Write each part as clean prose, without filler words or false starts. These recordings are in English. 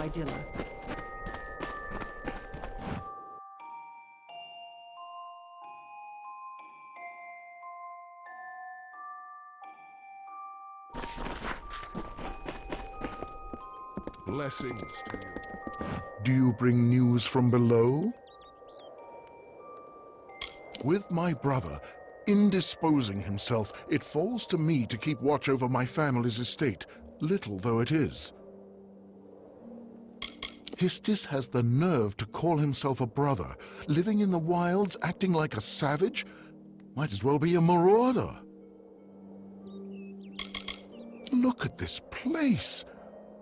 Idilla. Blessings to you. Do you bring news from below? With my brother indisposing himself, it falls to me to keep watch over my family's estate, little though it is. Histis has the nerve to call himself a brother, living in the wilds, acting like a savage? Might as well be a marauder. Look at this place.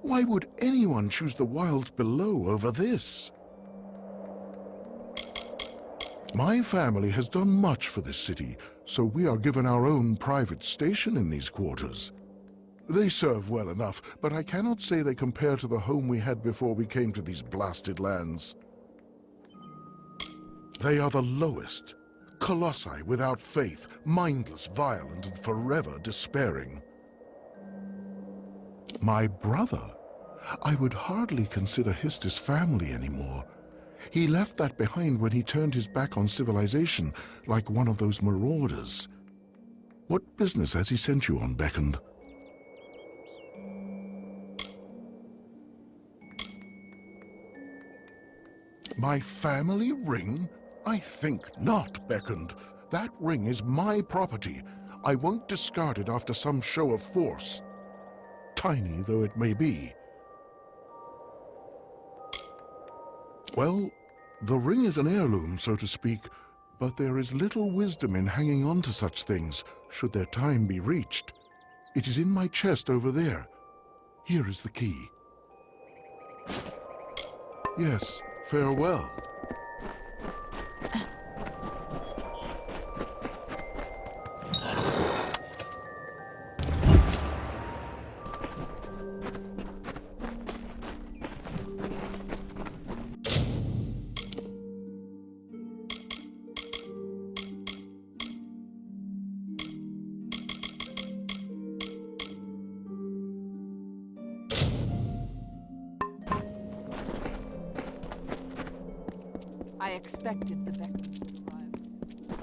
Why would anyone choose the wilds below over this? My family has done much for this city, so we are given our own private station in these quarters. They serve well enough, but I cannot say they compare to the home we had before we came to these blasted lands. They are the lowest, colossi without faith, mindless, violent, and forever despairing. My brother, I would hardly consider Histis family anymore. He left that behind when he turned his back on civilization, like one of those marauders. What business has he sent you on, Beckoned? My family ring? I think not, Beckoned. That ring is my property. I won't discard it after some show of force, tiny though it may be. Well, the ring is an heirloom, so to speak, but there is little wisdom in hanging on to such things, should their time be reached. It is in my chest over there. Here is the key. Yes, farewell. I expected the Beckons to arrive soon.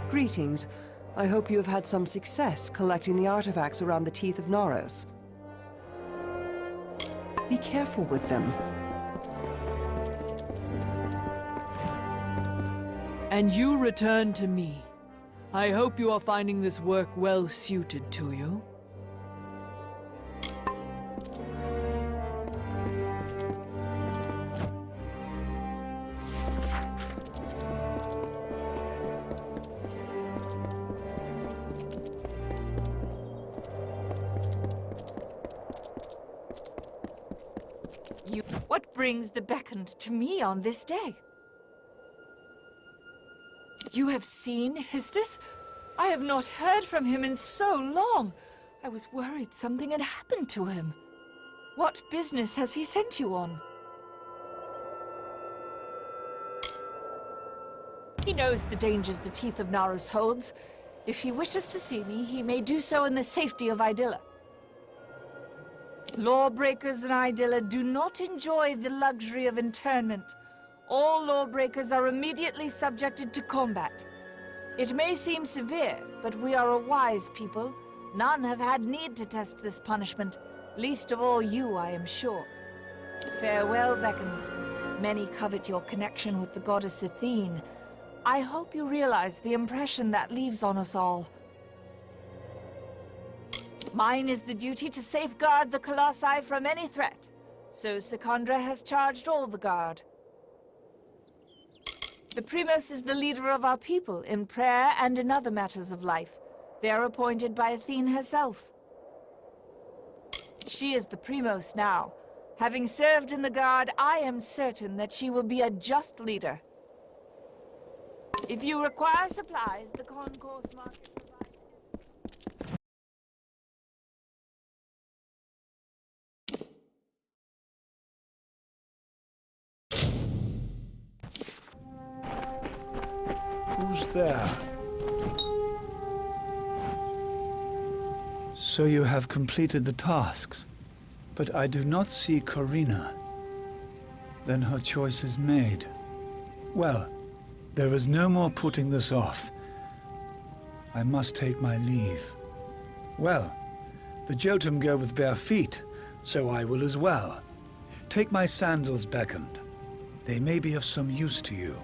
Greetings. I hope you have had some success collecting the artifacts around the Teeth of Naros. Be careful with them. And you return to me. I hope you are finding this work well suited to you. What brings the beckoned to me on this day? You have seen Histus? I have not heard from him in so long. I was worried something had happened to him. What business has he sent you on? He knows the dangers the Teeth of Naros holds. If he wishes to see me, he may do so in the safety of Idylla. Lawbreakers in Idylla do not enjoy the luxury of internment. All lawbreakers are immediately subjected to combat. It may seem severe, but we are a wise people. None have had need to test this punishment, least of all you, I am sure. Farewell, beckoned. Many covet your connection with the goddess Athene. I hope you realize the impression that leaves on us all. Mine is the duty to safeguard the Colossi from any threat, so Secondra has charged all the guard. The Primos is the leader of our people in prayer and in other matters of life. They are appointed by Athene herself. She is the Primos now. Having served in the guard, I am certain that she will be a just leader. If you require supplies, the concourse market provides... Who's there? So you have completed the tasks, but I do not see Karina. Then her choice is made. Well, there is no more putting this off. I must take my leave. Well, the Jotun go with bare feet, so I will as well. Take my sandals, beckoned. They may be of some use to you.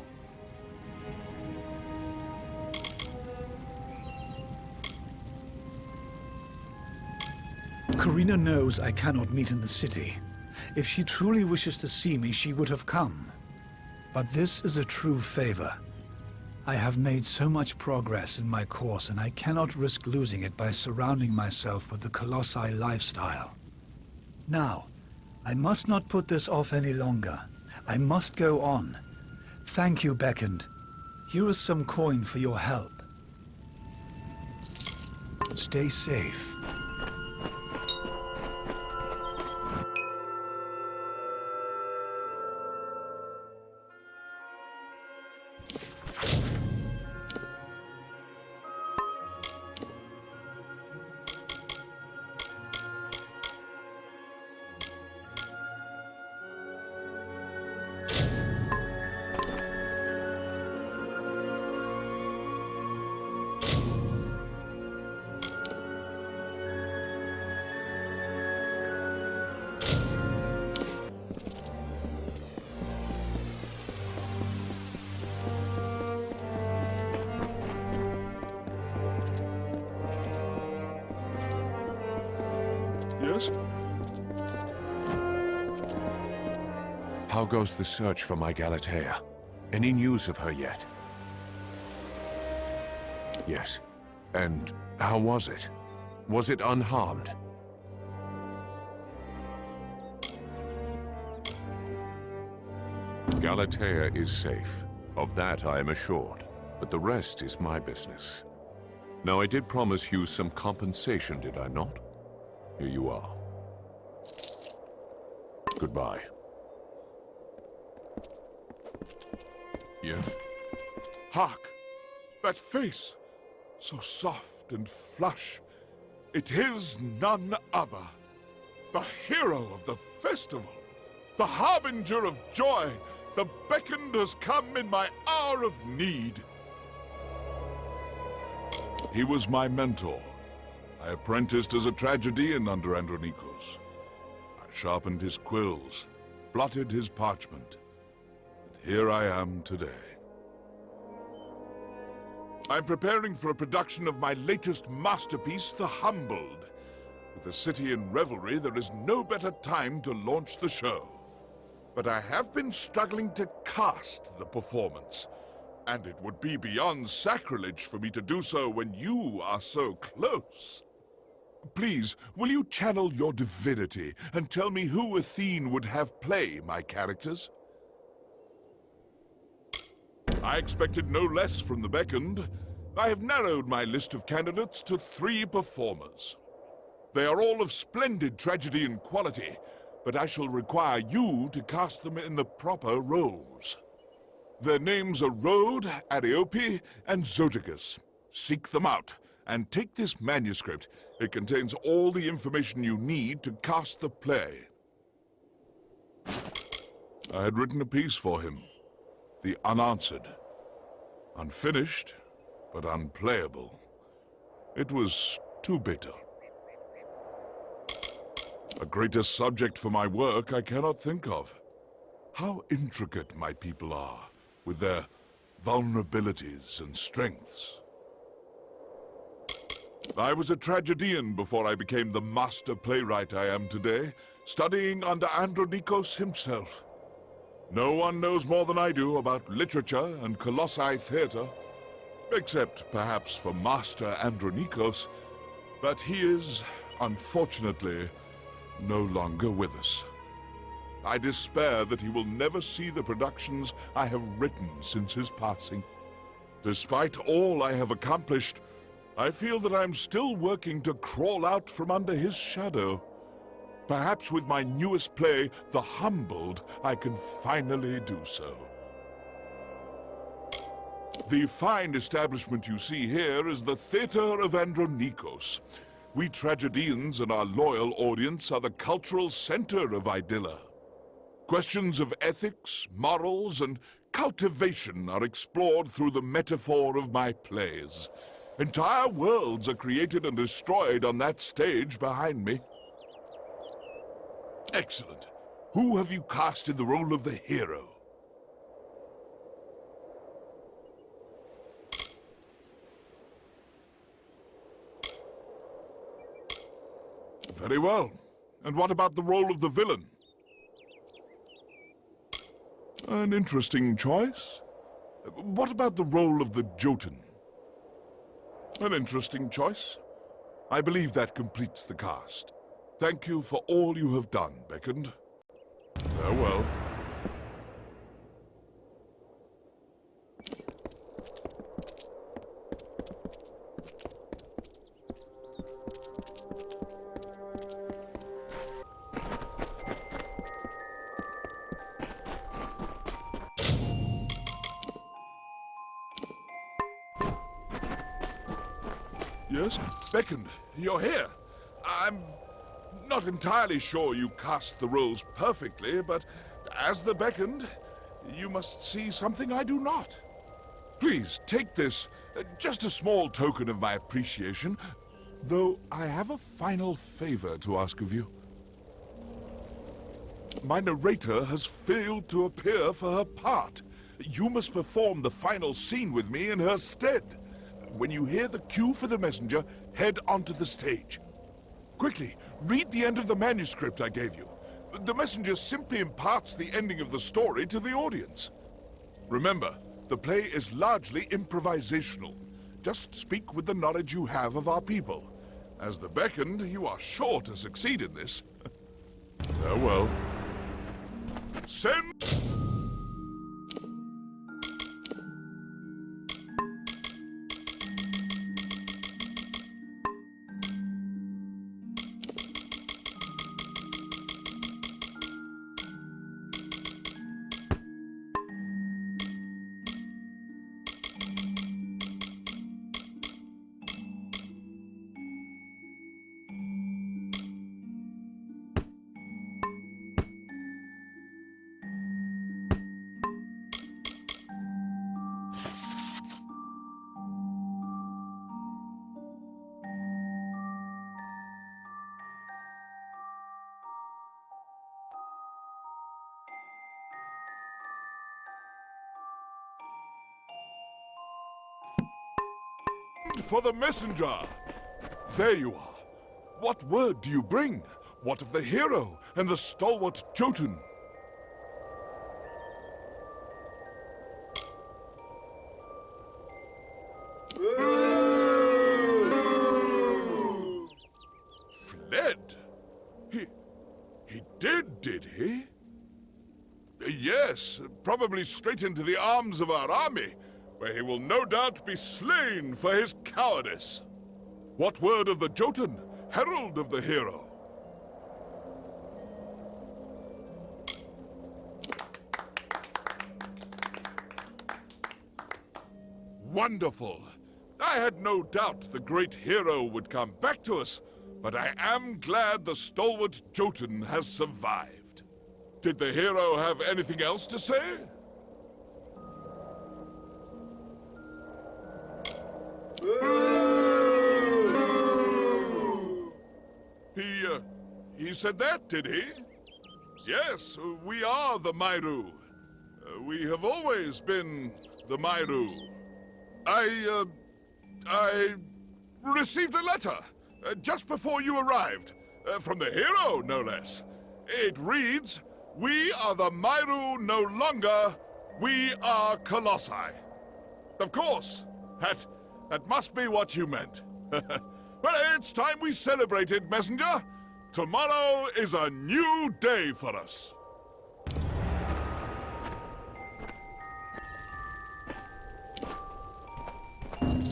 Karina knows I cannot meet in the city. If she truly wishes to see me, she would have come. But this is a true favor. I have made so much progress in my course, and I cannot risk losing it by surrounding myself with the Colossi lifestyle. Now, I must not put this off any longer. I must go on. Thank you, beckoned. Here is some coin for your help. Stay safe. Yes? How goes the search for my Galatea? Any news of her yet? Yes. And how was it? Was it unharmed? Galatea is safe. Of that I am assured. But the rest is my business. Now, I did promise you some compensation, did I not? Here you are. Goodbye. Yes? Hark! That face! So soft and flush. It is none other. The hero of the festival. The harbinger of joy. The beckoned has come in my hour of need. He was my mentor. I apprenticed as a tragedian under Andronikos. I sharpened his quills, blotted his parchment, and here I am today. I'm preparing for a production of my latest masterpiece, The Humbled. With the city in revelry, there is no better time to launch the show. But I have been struggling to cast the performance, and it would be beyond sacrilege for me to do so when you are so close. Please, will you channel your divinity and tell me who Athene would have play my characters? I expected no less from the beckoned. I have narrowed my list of candidates to 3 performers. They are all of splendid tragedy and quality, but I shall require you to cast them in the proper roles. Their names are Rhode, Ariope, and Zotigus. Seek them out, and take this manuscript. It contains all the information you need to cast the play. I had written a piece for him, The Unanswered. Unfinished, but unplayable. It was too bitter. A greater subject for my work I cannot think of. How intricate my people are, with their vulnerabilities and strengths. I was a tragedian before I became the master playwright I am today, studying under Andronikos himself. No one knows more than I do about literature and colossi theater, except perhaps for Master Andronikos, but he is, unfortunately, no longer with us. I despair that he will never see the productions I have written since his passing. Despite all I have accomplished, I feel that I'm still working to crawl out from under his shadow. Perhaps with my newest play, The Humbled, I can finally do so. The fine establishment you see here is the Theater of Andronikos. We tragedians and our loyal audience are the cultural center of Idylla. Questions of ethics, morals, and cultivation are explored through the metaphor of my plays. Entire worlds are created and destroyed on that stage behind me. Excellent. Who have you cast in the role of the hero? Very well. And what about the role of the villain? An interesting choice. What about the role of the Jotun? An interesting choice. I believe that completes the cast. Thank you for all you have done, Beckoned. Farewell. Yes? Beckoned, you're here. I'm not entirely sure you cast the roles perfectly, but as the Beckoned, you must see something I do not. Please, take this, just a small token of my appreciation, though I have a final favor to ask of you. My narrator has failed to appear for her part. You must perform the final scene with me in her stead. When you hear the cue for the messenger, head onto the stage. Quickly, read the end of the manuscript I gave you. The messenger simply imparts the ending of the story to the audience. Remember, the play is largely improvisational. Just speak with the knowledge you have of our people. As the Beckoned, you are sure to succeed in this. Farewell. Send... For the messenger! There you are. What word do you bring? What of the hero and the stalwart Jotun? Fled? He did he? Yes, probably straight into the arms of our army, where he will no doubt be slain for his cowardice. What word of the Jotun, herald of the hero? Wonderful! I had no doubt the great hero would come back to us, but I am glad the stalwart Jotun has survived. Did the hero have anything else to say? He said that, did he? Yes, we are the Mairu. We have always been the Mairu. I received a letter just before you arrived, from the hero, no less. It reads, "We are the Mairu no longer, we are Colossi." Of course, that must be what you meant. Well, it's time we celebrated, messenger. Tomorrow is a new day for us.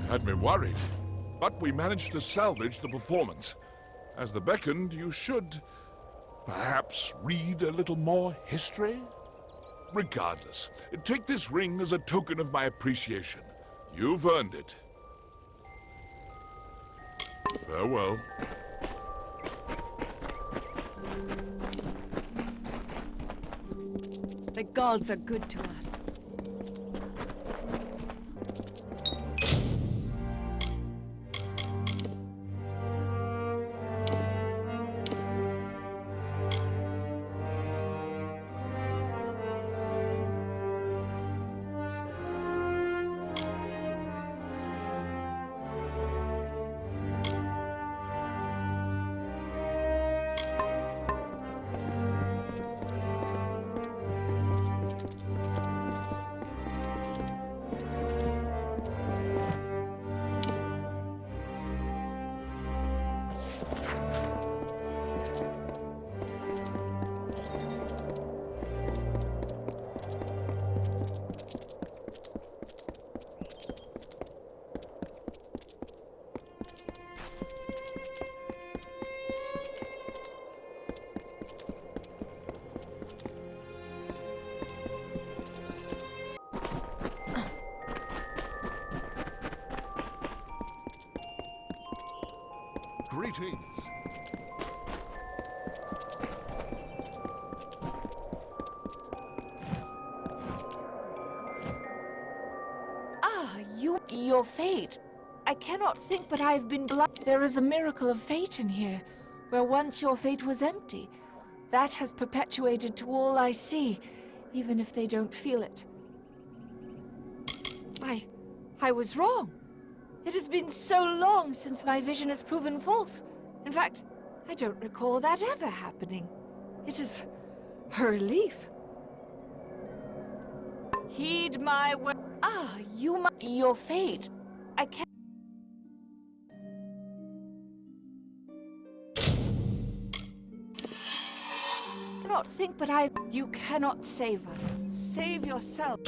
Had me worried, but we managed to salvage the performance. As the beckoned, you should perhaps read a little more history? Regardless, take this ring as a token of my appreciation. You've earned it. Farewell. The gods are good to us. Greetings. Your fate. I cannot think but I have been blind. There is a miracle of fate in here, where once your fate was empty. That has perpetuated to all I see, even if they don't feel it. I was wrong. It has been so long since my vision has proven false. In fact, I don't recall that ever happening. It is a relief. Heed my word. Your fate. I cannot think, but you cannot save us. Save yourself.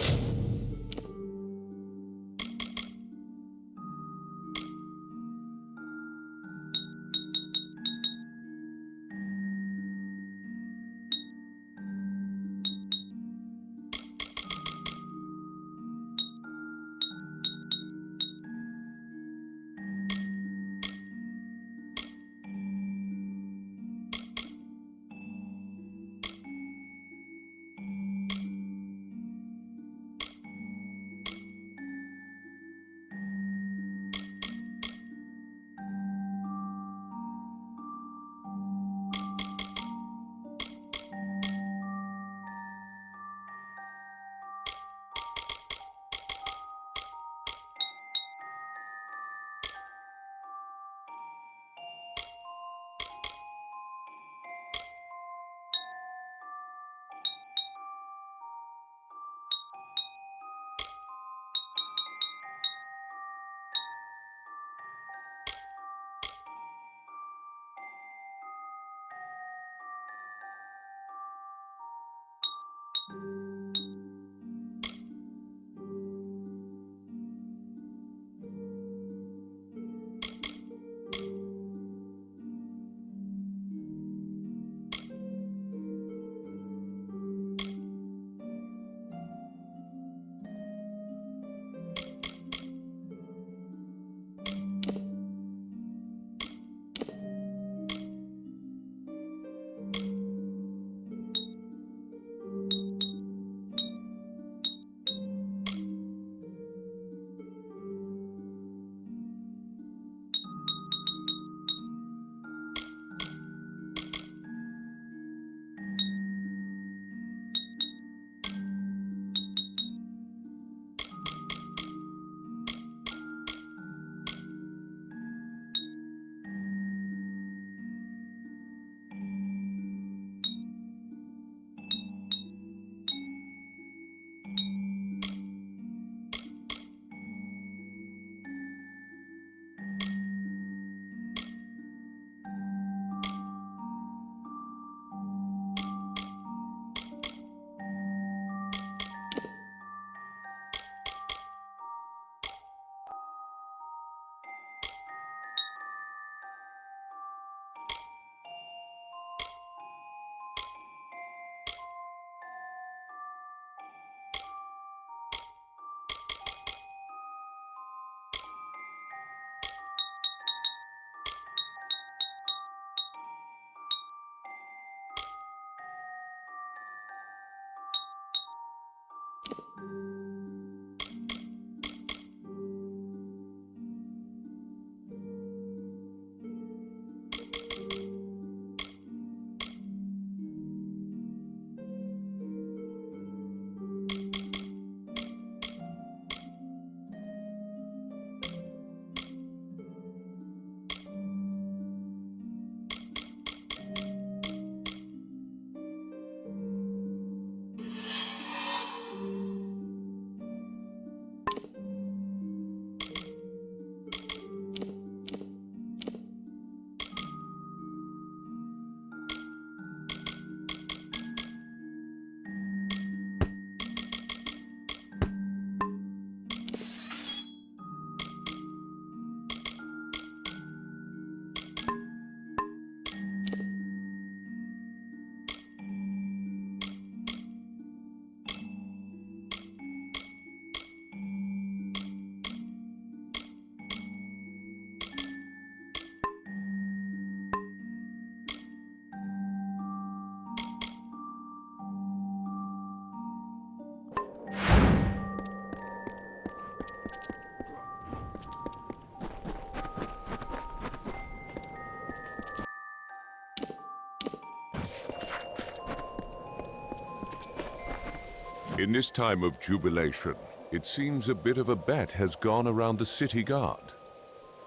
In this time of jubilation, it seems a bit of a bet has gone around the city guard.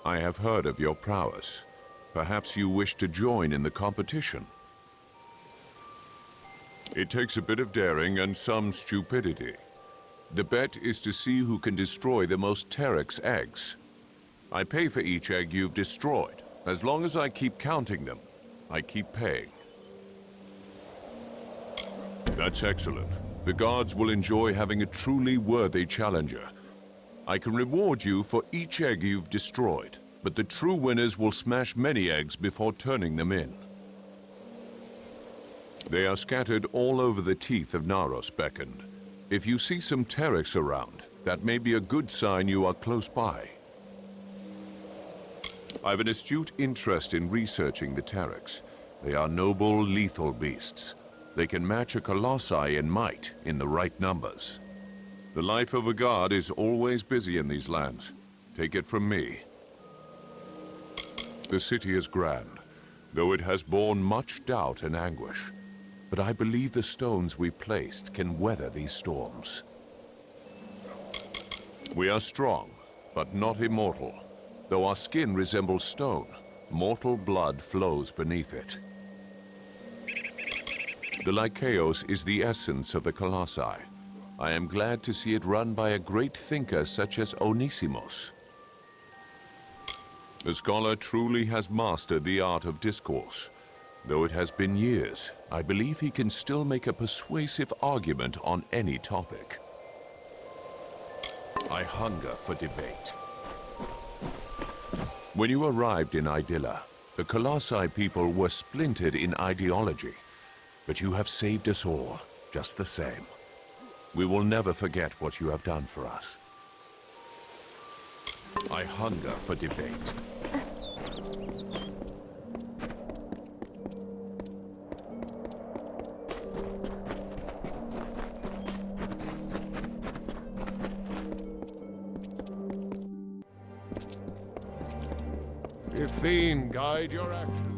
I have heard of your prowess. Perhaps you wish to join in the competition. It takes a bit of daring and some stupidity. The bet is to see who can destroy the most Terex eggs. I pay for each egg you've destroyed. As long as I keep counting them, I keep paying. That's excellent. The guards will enjoy having a truly worthy challenger. I can reward you for each egg you've destroyed, but the true winners will smash many eggs before turning them in. They are scattered all over the teeth of Naros Beckoned. If you see some Terex around, that may be a good sign you are close by. I've an astute interest in researching the Terex. They are noble, lethal beasts. They can match a colossi in might in the right numbers. The life of a guard is always busy in these lands. Take it from me. The city is grand, though it has borne much doubt and anguish. But I believe the stones we placed can weather these storms. We are strong, but not immortal. Though our skin resembles stone, mortal blood flows beneath it. The Lycaeos is the essence of the Colossi. I am glad to see it run by a great thinker such as Onisimos. The scholar truly has mastered the art of discourse. Though it has been years, I believe he can still make a persuasive argument on any topic. I hunger for debate. When you arrived in Idylla, the Colossi people were splintered in ideology. But you have saved us all, just the same. We will never forget what you have done for us. I hunger for debate. Ithene, guide your actions.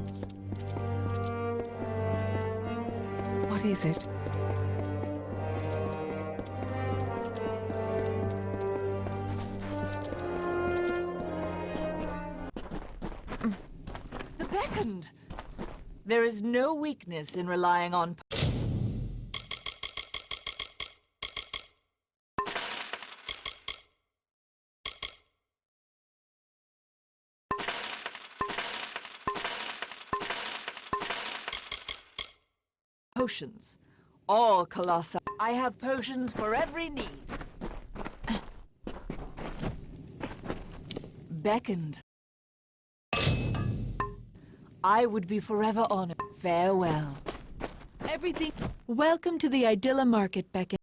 What is it? The Beckoned! There is no weakness in relying on... potions. All colossi. I have potions for every need. Beckoned. I would be forever honored. Farewell. Everything. Welcome to the Idylla Market, Beckoned.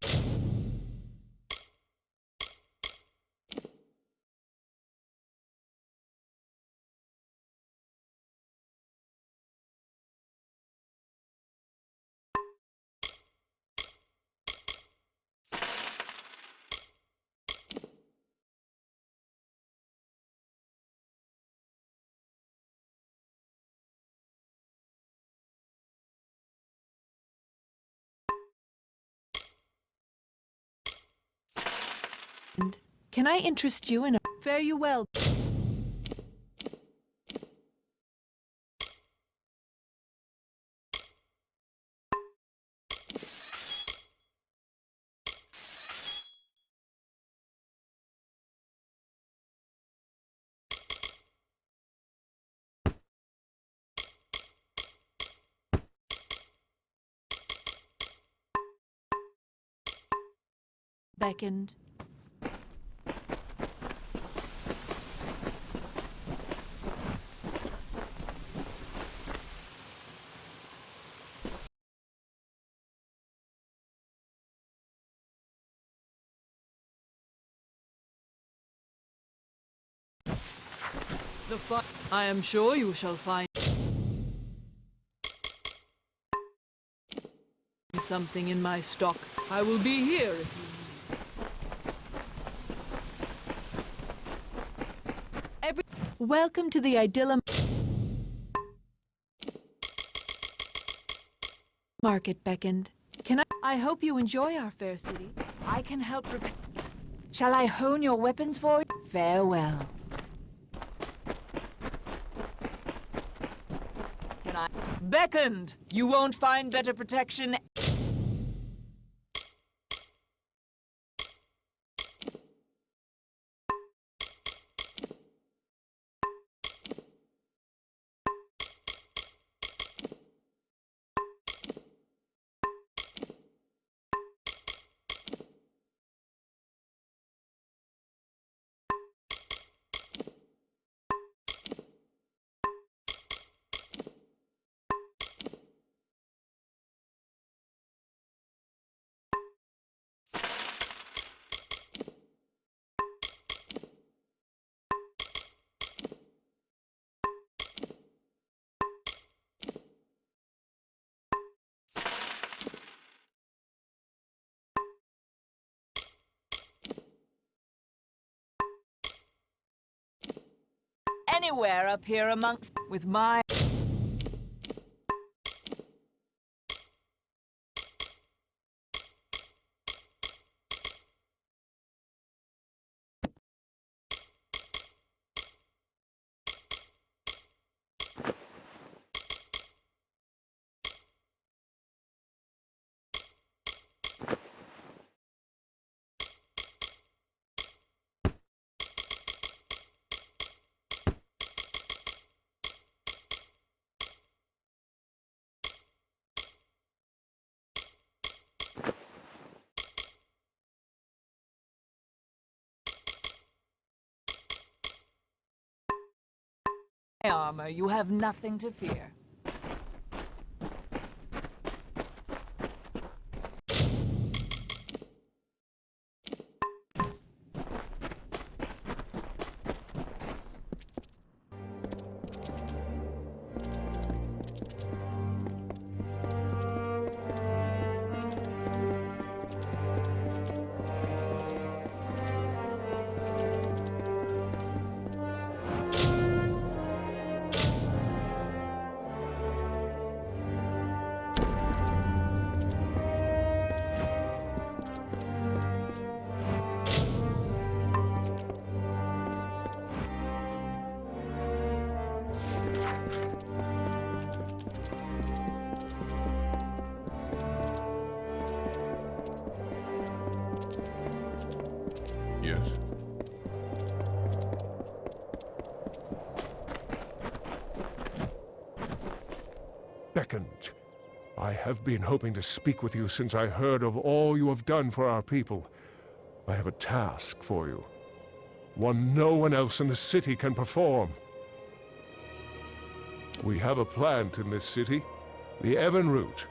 Can I interest you in a... Fare you well. Beckoned. I am sure you shall find something in my stock. I will be here if you need. Welcome to the Idylla Market, Beckoned. Can I hope you enjoy our fair city. I can help Shall I hone your weapons for you? Farewell. Can I? Beckoned! You won't find better protection. Anywhere up here amongst with my... armor, you have nothing to fear. Yes. Beckoned. I have been hoping to speak with you since I heard of all you have done for our people. I have a task for you. One no one else in the city can perform. We have a plant in this city, the Evan root.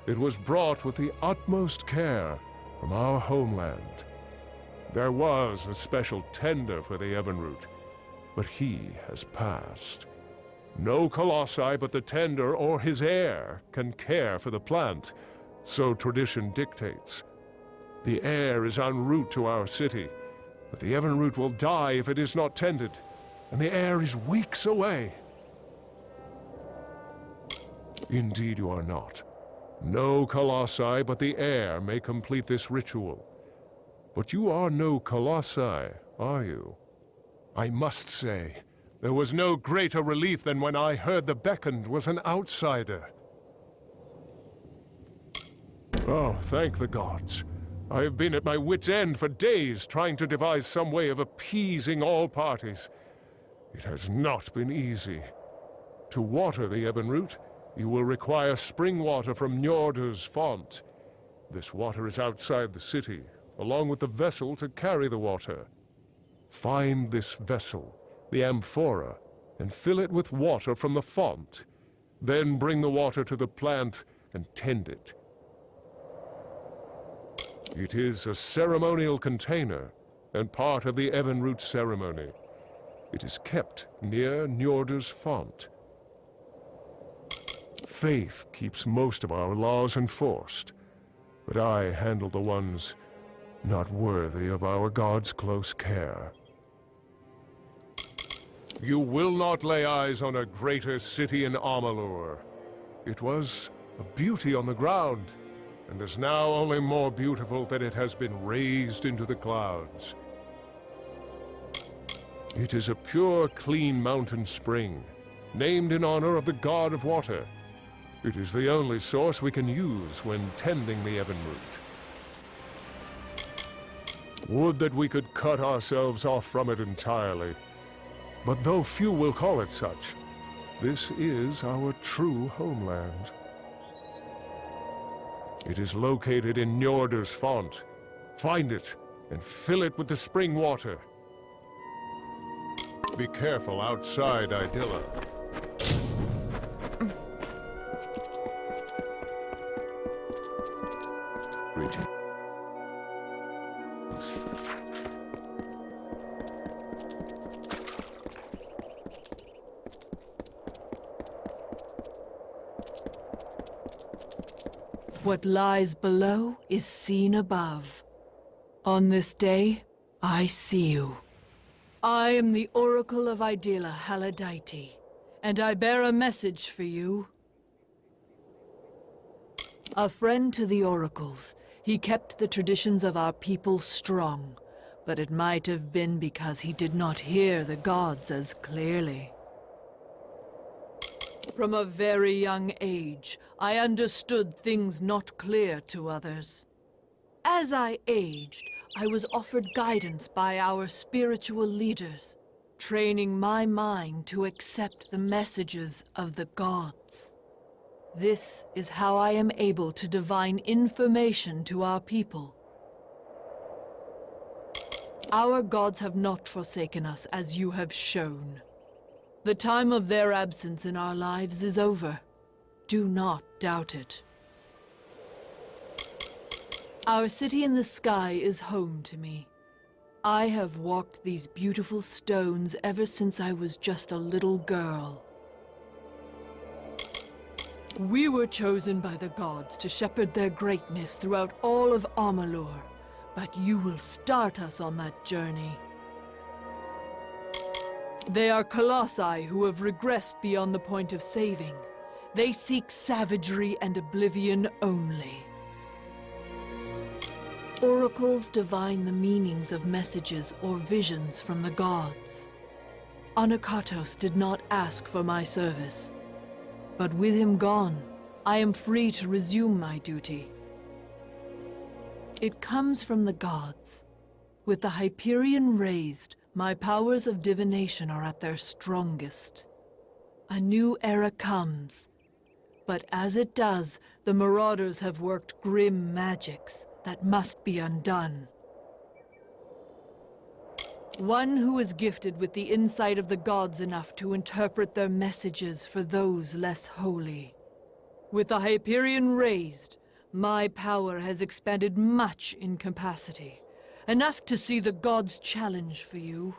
It was brought with the utmost care from our homeland. There was a special tender for the Evan root, but he has passed. No colossi but the tender or his heir can care for the plant, so tradition dictates. The heir is en route to our city, but the Evan root will die if it is not tended, and the heir is weeks away. Indeed you are not. No colossi but the heir may complete this ritual. But you are no colossi, are you? I must say, there was no greater relief than when I heard the Beckoned was an outsider. Oh, thank the gods. I have been at my wit's end for days trying to devise some way of appeasing all parties. It has not been easy. To water the Evan root, you will require spring water from Njordr's font. This water is outside the city, along with the vessel to carry the water. Find this vessel, the amphora, and fill it with water from the font. Then bring the water to the plant and tend it. It is a ceremonial container and part of the Evan root ceremony. It is kept near Njordr's font. Faith keeps most of our laws enforced, but I handle the ones not worthy of our god's close care. You will not lay eyes on a greater city in Amalur. It was a beauty on the ground, and is now only more beautiful that it has been raised into the clouds. It is a pure, clean mountain spring, named in honor of the god of water. It is the only source we can use when tending the Ebon Root. Would that we could cut ourselves off from it entirely. But though few will call it such, this is our true homeland. It is located in Njordir's font. Find it, and fill it with the spring water. Be careful outside Idilla. Greetings. What lies below is seen above. On this day, I see you. I am the Oracle of Idilla Haladighti, and I bear a message for you. A friend to the Oracles, he kept the traditions of our people strong, but it might have been because he did not hear the gods as clearly. From a very young age, I understood things not clear to others. As I aged, I was offered guidance by our spiritual leaders, training my mind to accept the messages of the gods. This is how I am able to divine information to our people. Our gods have not forsaken us, as you have shown. The time of their absence in our lives is over. Do not doubt it. Our city in the sky is home to me. I have walked these beautiful stones ever since I was just a little girl. We were chosen by the gods to shepherd their greatness throughout all of Amalur, but you will start us on that journey. They are colossi who have regressed beyond the point of saving. They seek savagery and oblivion only. Oracles divine the meanings of messages or visions from the gods. Anakatos did not ask for my service, but with him gone, I am free to resume my duty. It comes from the gods. With the Hyperion raised, my powers of divination are at their strongest. A new era comes, but as it does, the Marauders have worked grim magics that must be undone. One who is gifted with the insight of the gods enough to interpret their messages for those less holy. With the Hyperion raised, my power has expanded much in capacity. Enough to see the gods challenge for you.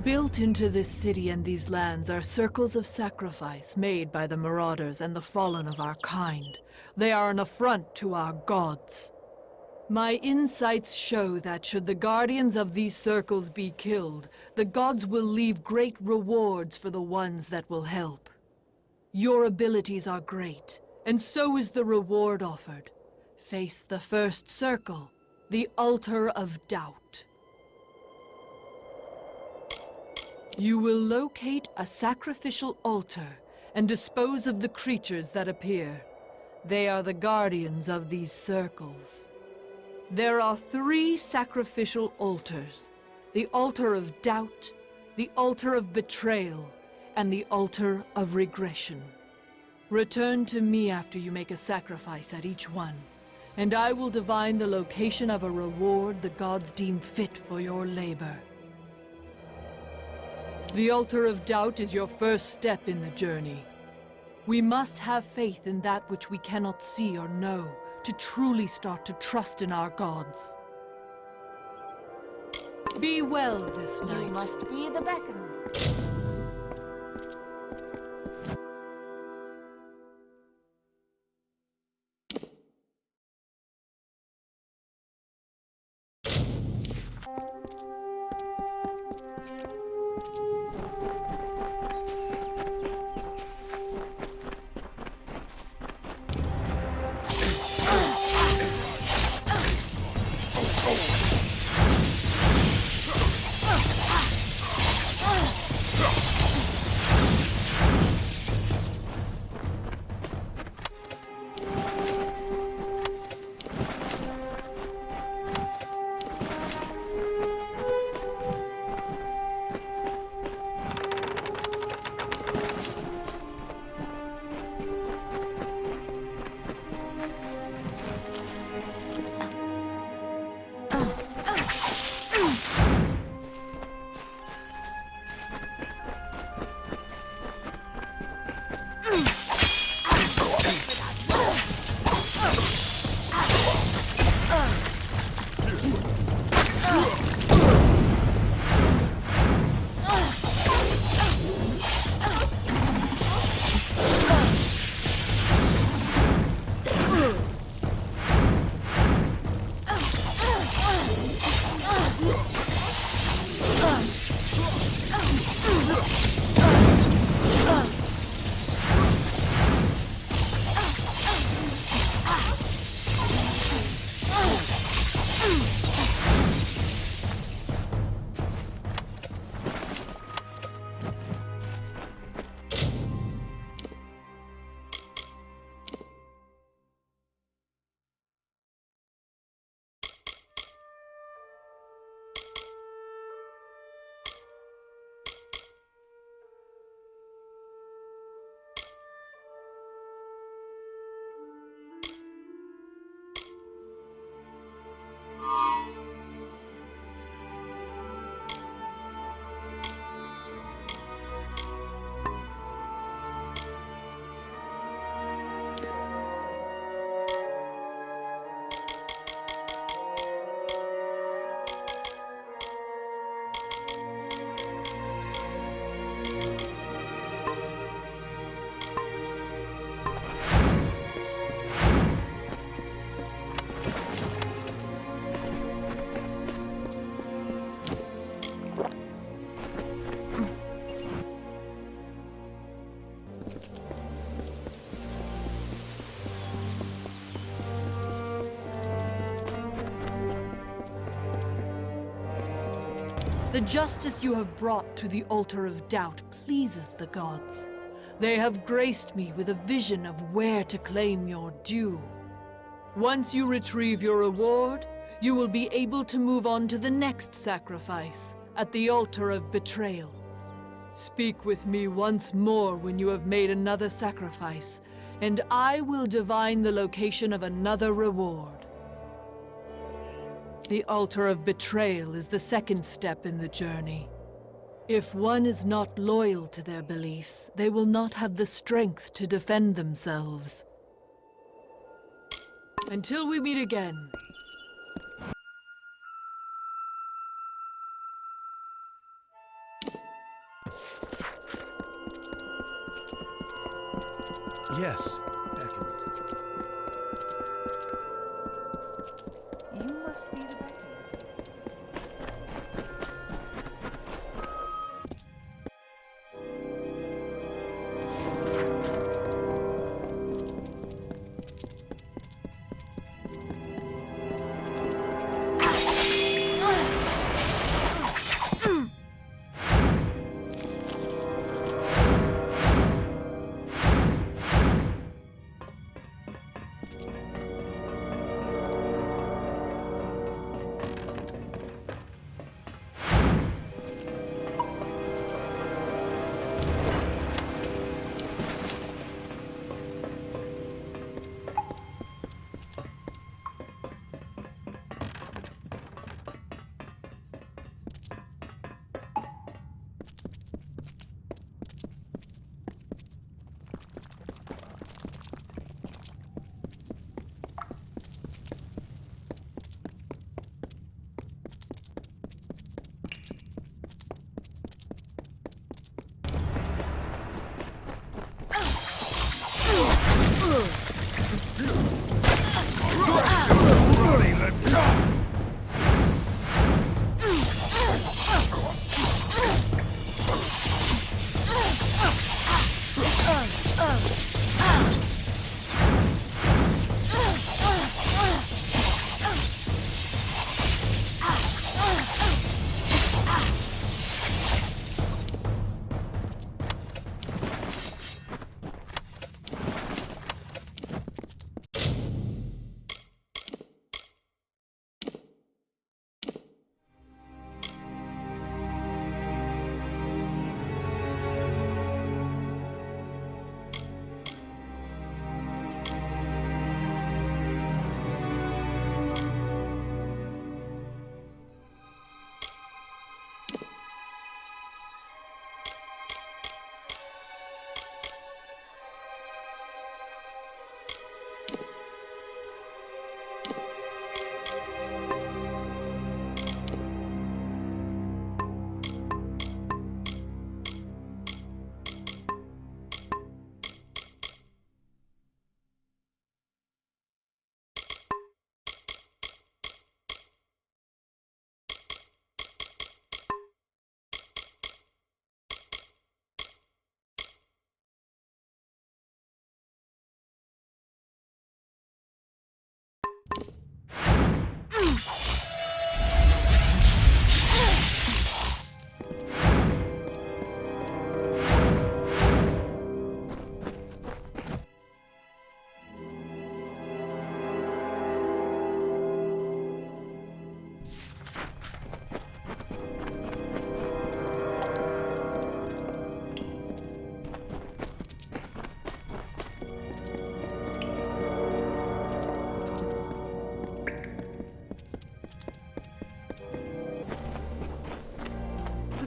Built into this city and these lands are circles of sacrifice made by the Marauders and the fallen of our kind. They are an affront to our gods. My insights show that should the guardians of these circles be killed, the gods will leave great rewards for the ones that will help. Your abilities are great, and so is the reward offered. Face the first circle, the Altar of Doubt. You will locate a sacrificial altar and dispose of the creatures that appear. They are the guardians of these circles. There are 3 sacrificial altars: the Altar of Doubt, the Altar of Betrayal, and the Altar of Regression. Return to me after you make a sacrifice at each one, and I will divine the location of a reward the gods deem fit for your labor. The Altar of Doubt is your first step in the journey. We must have faith in that which we cannot see or know to truly start to trust in our gods. Be well this night. You must be the beckoned. The justice you have brought to the altar of doubt pleases the gods. They have graced me with a vision of where to claim your due. Once you retrieve your reward, you will be able to move on to the next sacrifice, at the altar of betrayal. Speak with me once more when you have made another sacrifice, and I will divine the location of another reward. The altar of betrayal is the second step in the journey. If one is not loyal to their beliefs, they will not have the strength to defend themselves. Until we meet again. Yes, beckoned. You must be the beckoned.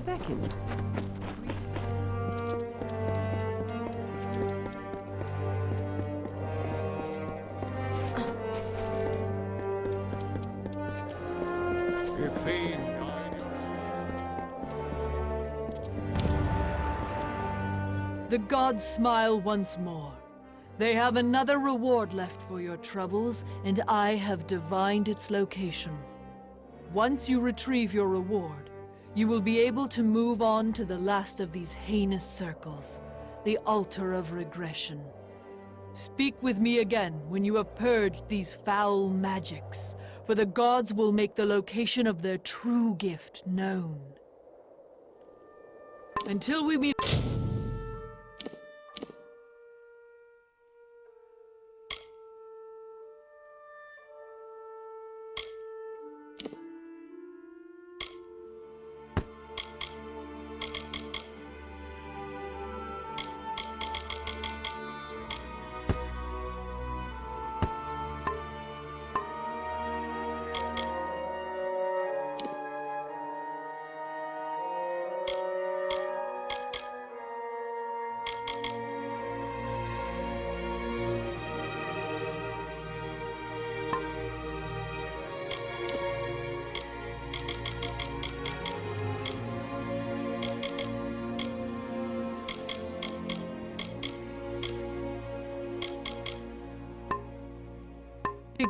Beckoned. If they The gods smile once more. They have another reward left for your troubles, and I have divined its location. Once you retrieve your reward, you will be able to move on to the last of these heinous circles, the altar of regression. Speak with me again when you have purged these foul magics, for the gods will make the location of their true gift known. Until we meet...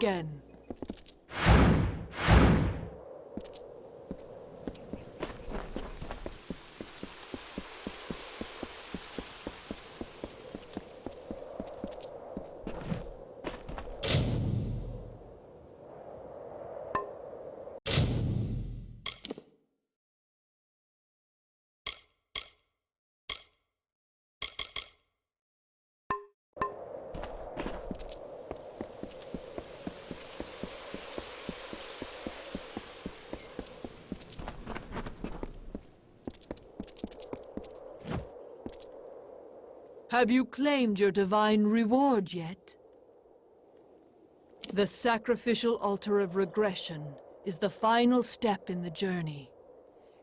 again. Have you claimed your divine reward yet? The sacrificial altar of regression is the final step in the journey.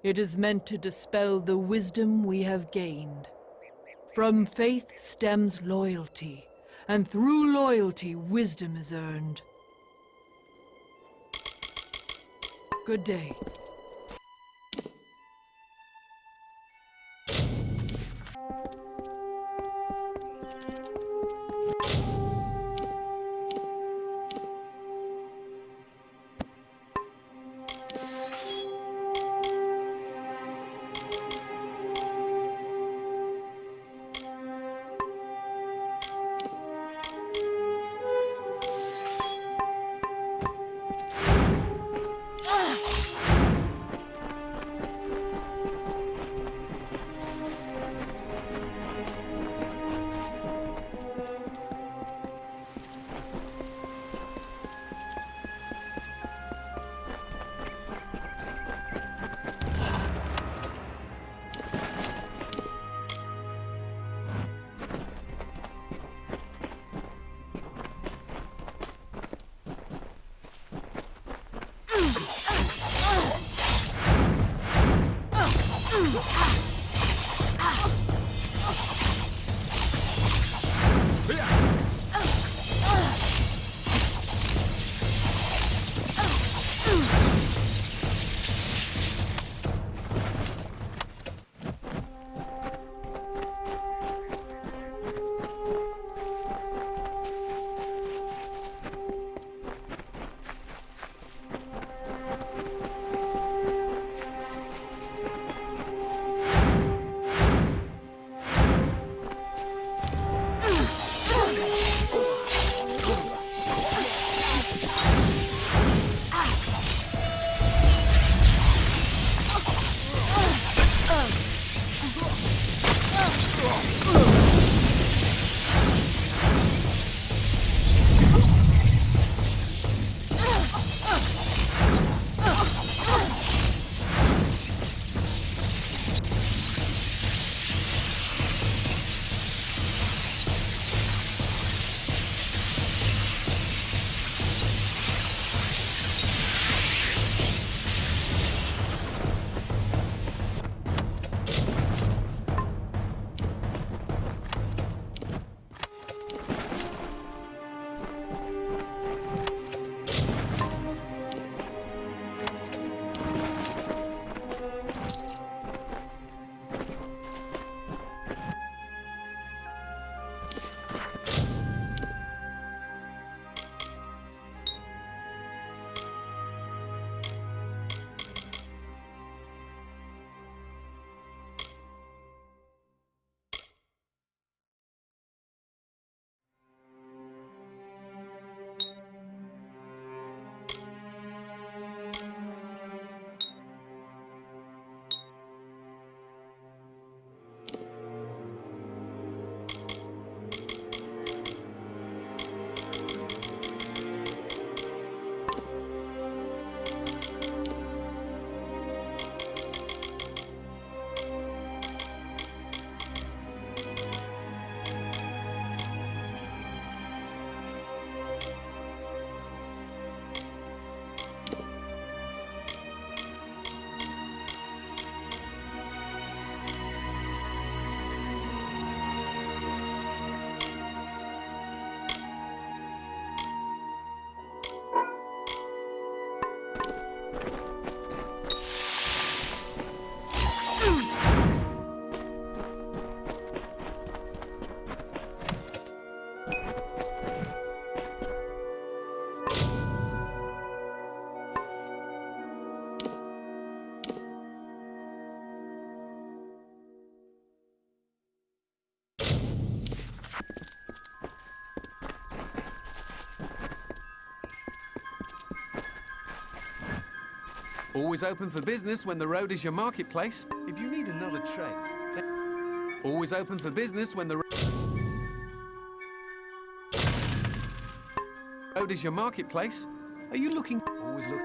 It is meant to dispel the wisdom we have gained. From faith stems loyalty, and through loyalty, wisdom is earned. Good day. Always open for business when the road is your marketplace. If you need another trade, then... Always open for business when the road is your marketplace. Are you looking? Always look.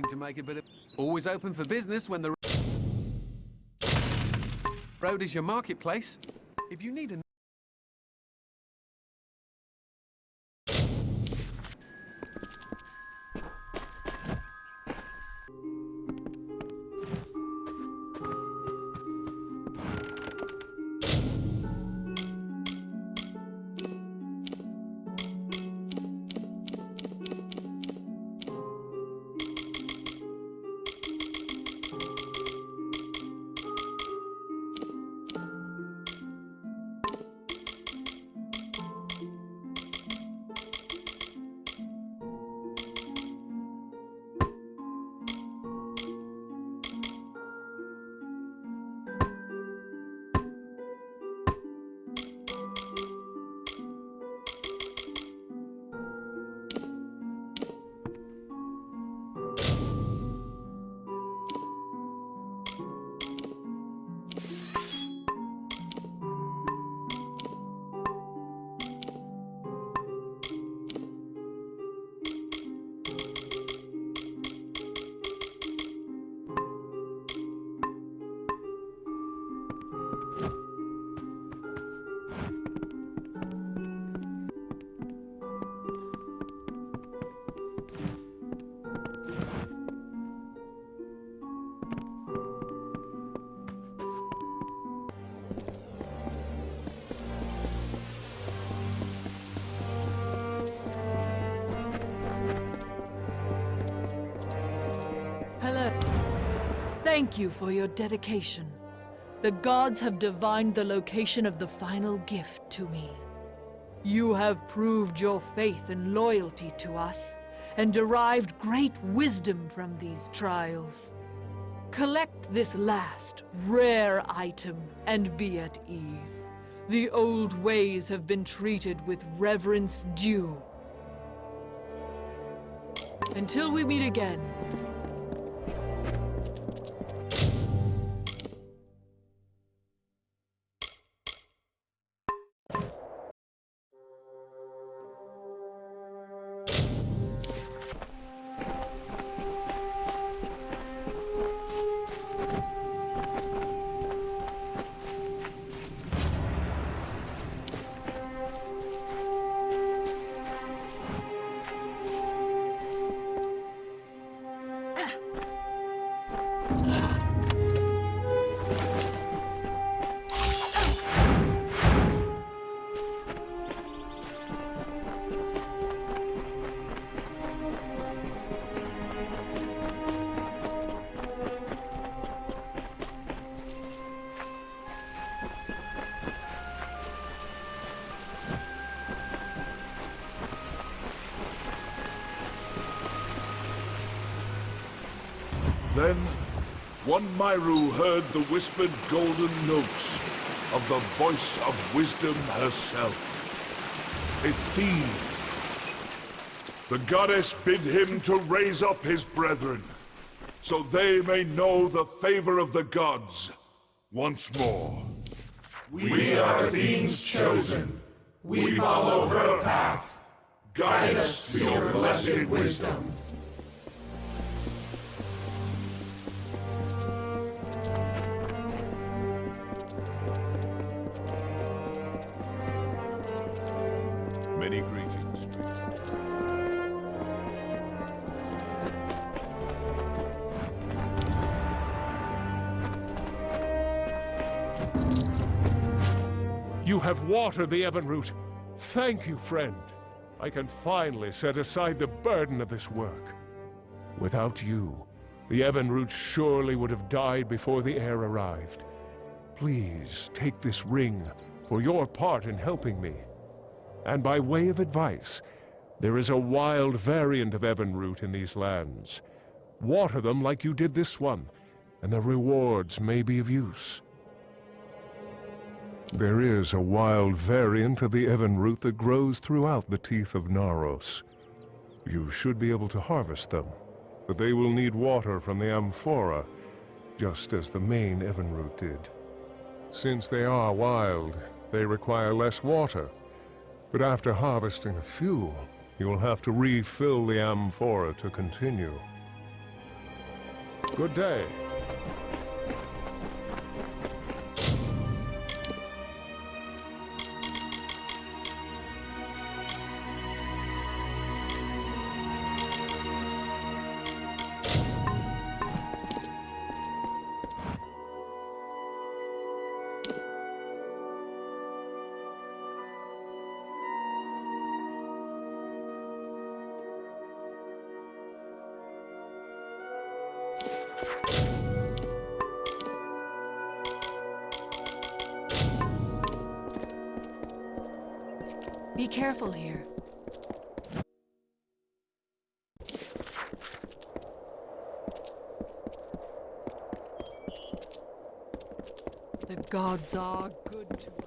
To make a bit of... Always open for business when the road is your marketplace. If you need a... Hello. Thank you for your dedication. The gods have divined the location of the final gift to me. You have proved your faith and loyalty to us, and derived great wisdom from these trials. Collect this last, rare item, and be at ease. The old ways have been treated with reverence due. Until we meet again. Then, one Myru heard the whispered golden notes of the voice of wisdom herself, Athene. The goddess bid him to raise up his brethren, so they may know the favor of the gods once more. We are Athene's chosen. We follow her path. Guide us to your blessed wisdom. Many greetings. You have watered the Evenroot. Thank you, friend. I can finally set aside the burden of this work. Without you, the Evenroot surely would have died before the heir arrived. Please take this ring for your part in helping me. And by way of advice, there is a wild variant of Evenroot in these lands. Water them like you did this one, and the rewards may be of use. There is a wild variant of the Evenroot that grows throughout the teeth of Naros. You should be able to harvest them, but they will need water from the amphora, just as the main Evenroot did. Since they are wild, they require less water, but after harvesting a few, you will have to refill the amphora to continue. Good day. Be careful here. The gods are good to us.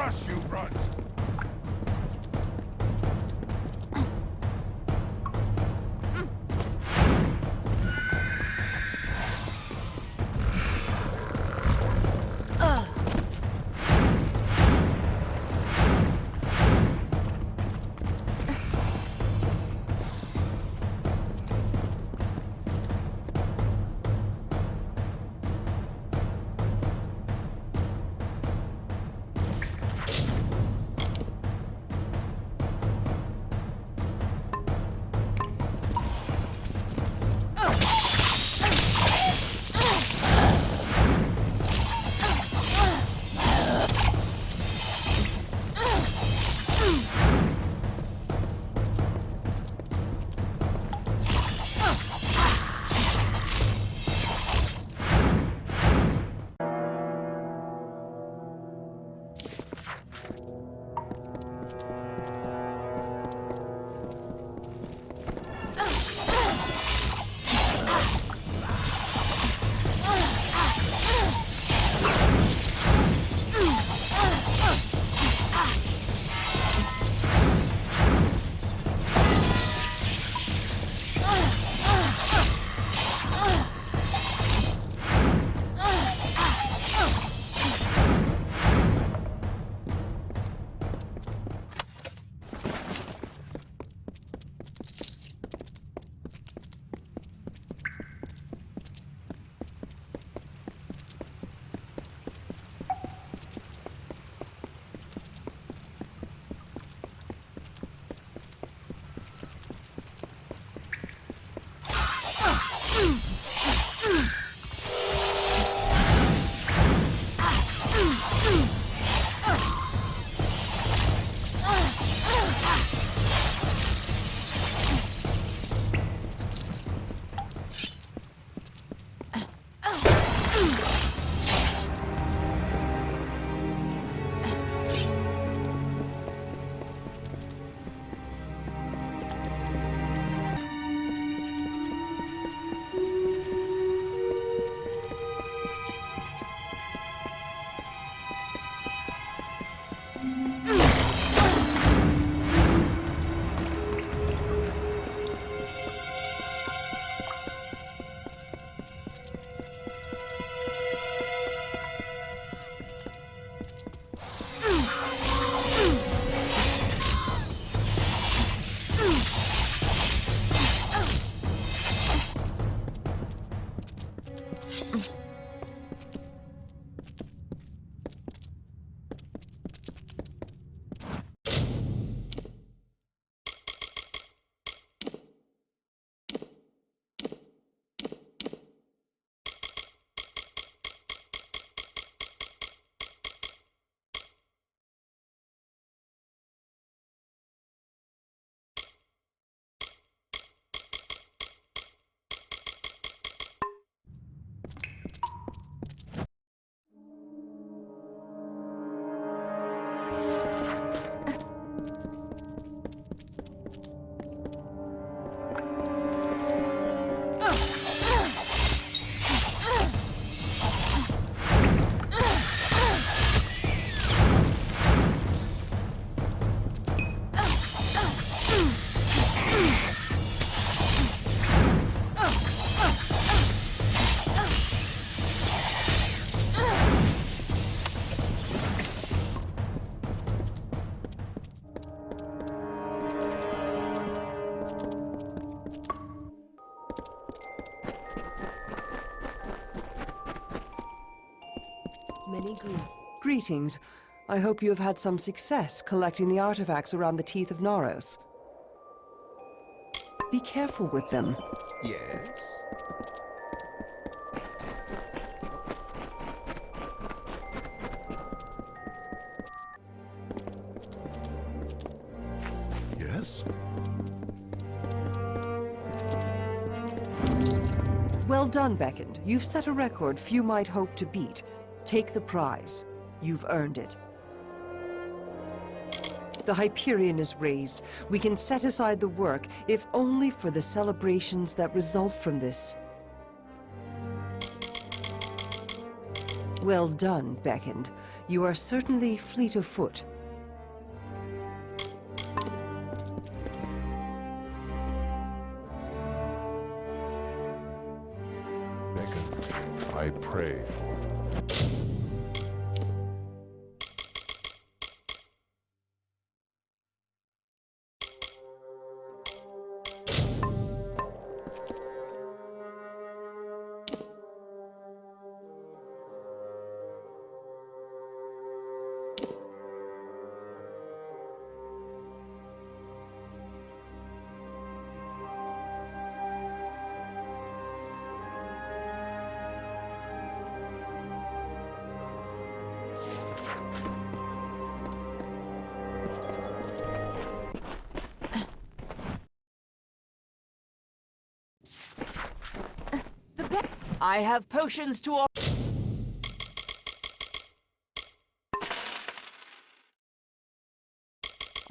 crush you, runt! Many greetings. I hope you have had some success collecting the artifacts around the teeth of Naros. Be careful with them. Yes? Yes? Well done, Beckend. You've set a record few might hope to beat. Take the prize. You've earned it. The Hyperion is raised. We can set aside the work, if only for the celebrations that result from this. Well done, Beckoned. You are certainly fleet of foot. Beckoned, I pray for. I have potions to offer.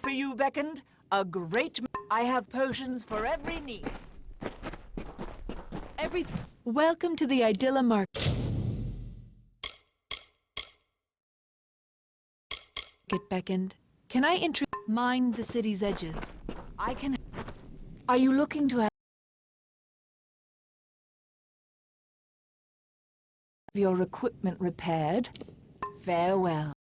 For you, Beckoned, I have potions for every need. Welcome to the Idylla Market, Beckoned. Can I mind the city's edges? I can... Are you looking to have your equipment repaired? Farewell.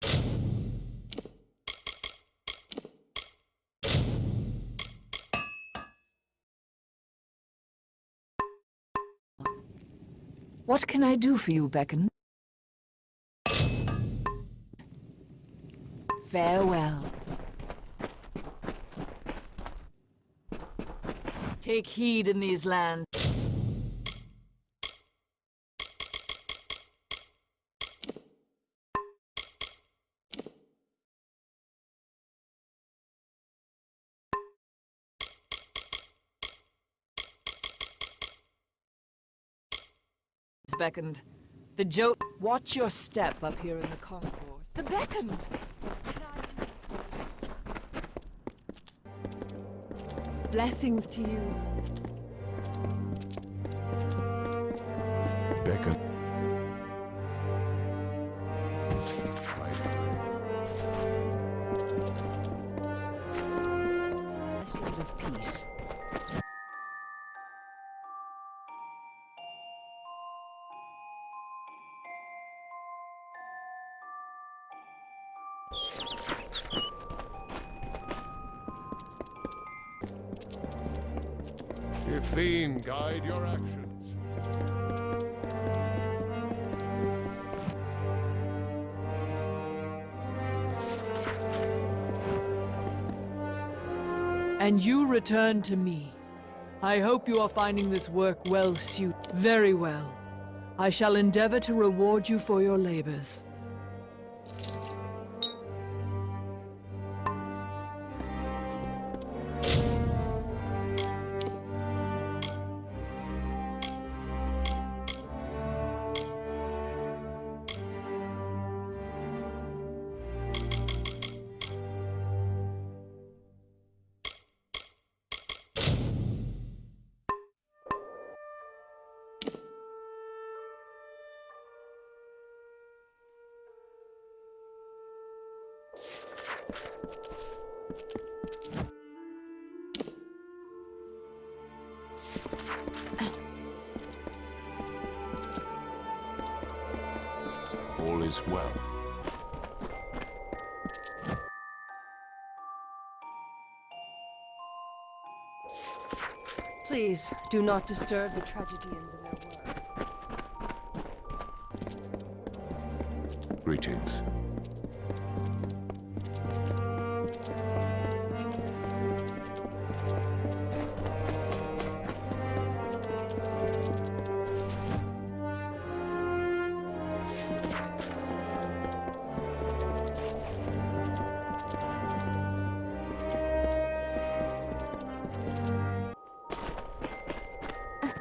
What can I do for you, Beckoned? Farewell. Take heed in these lands. Beckoned. The Jote. Watch your step up here in the concourse. The Beckoned! Blessings to you. Beckoned. Blessings of peace. Theme, guide your actions. And you return to me. I hope you are finding this work well suited. Very well. I shall endeavor to reward you for your labors. All is well. Please, do not disturb the tragedians in their work. Greetings.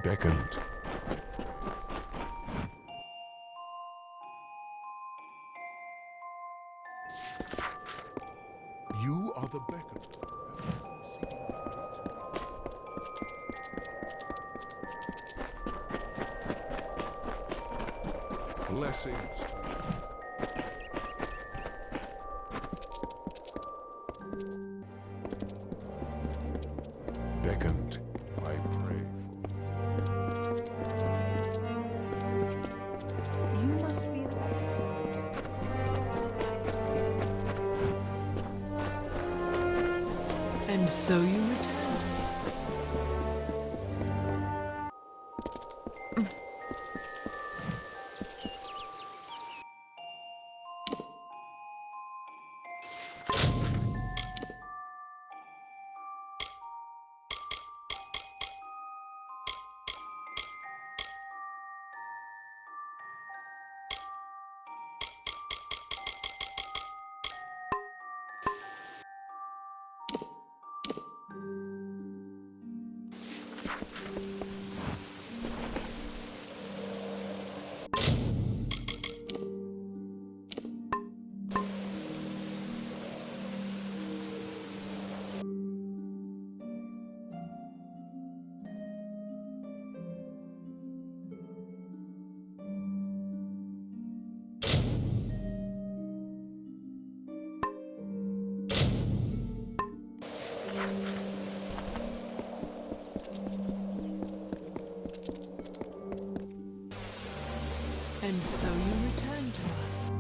Beckoned. You are the Beckoned. Blessings to you. And so you return. And so you return to us.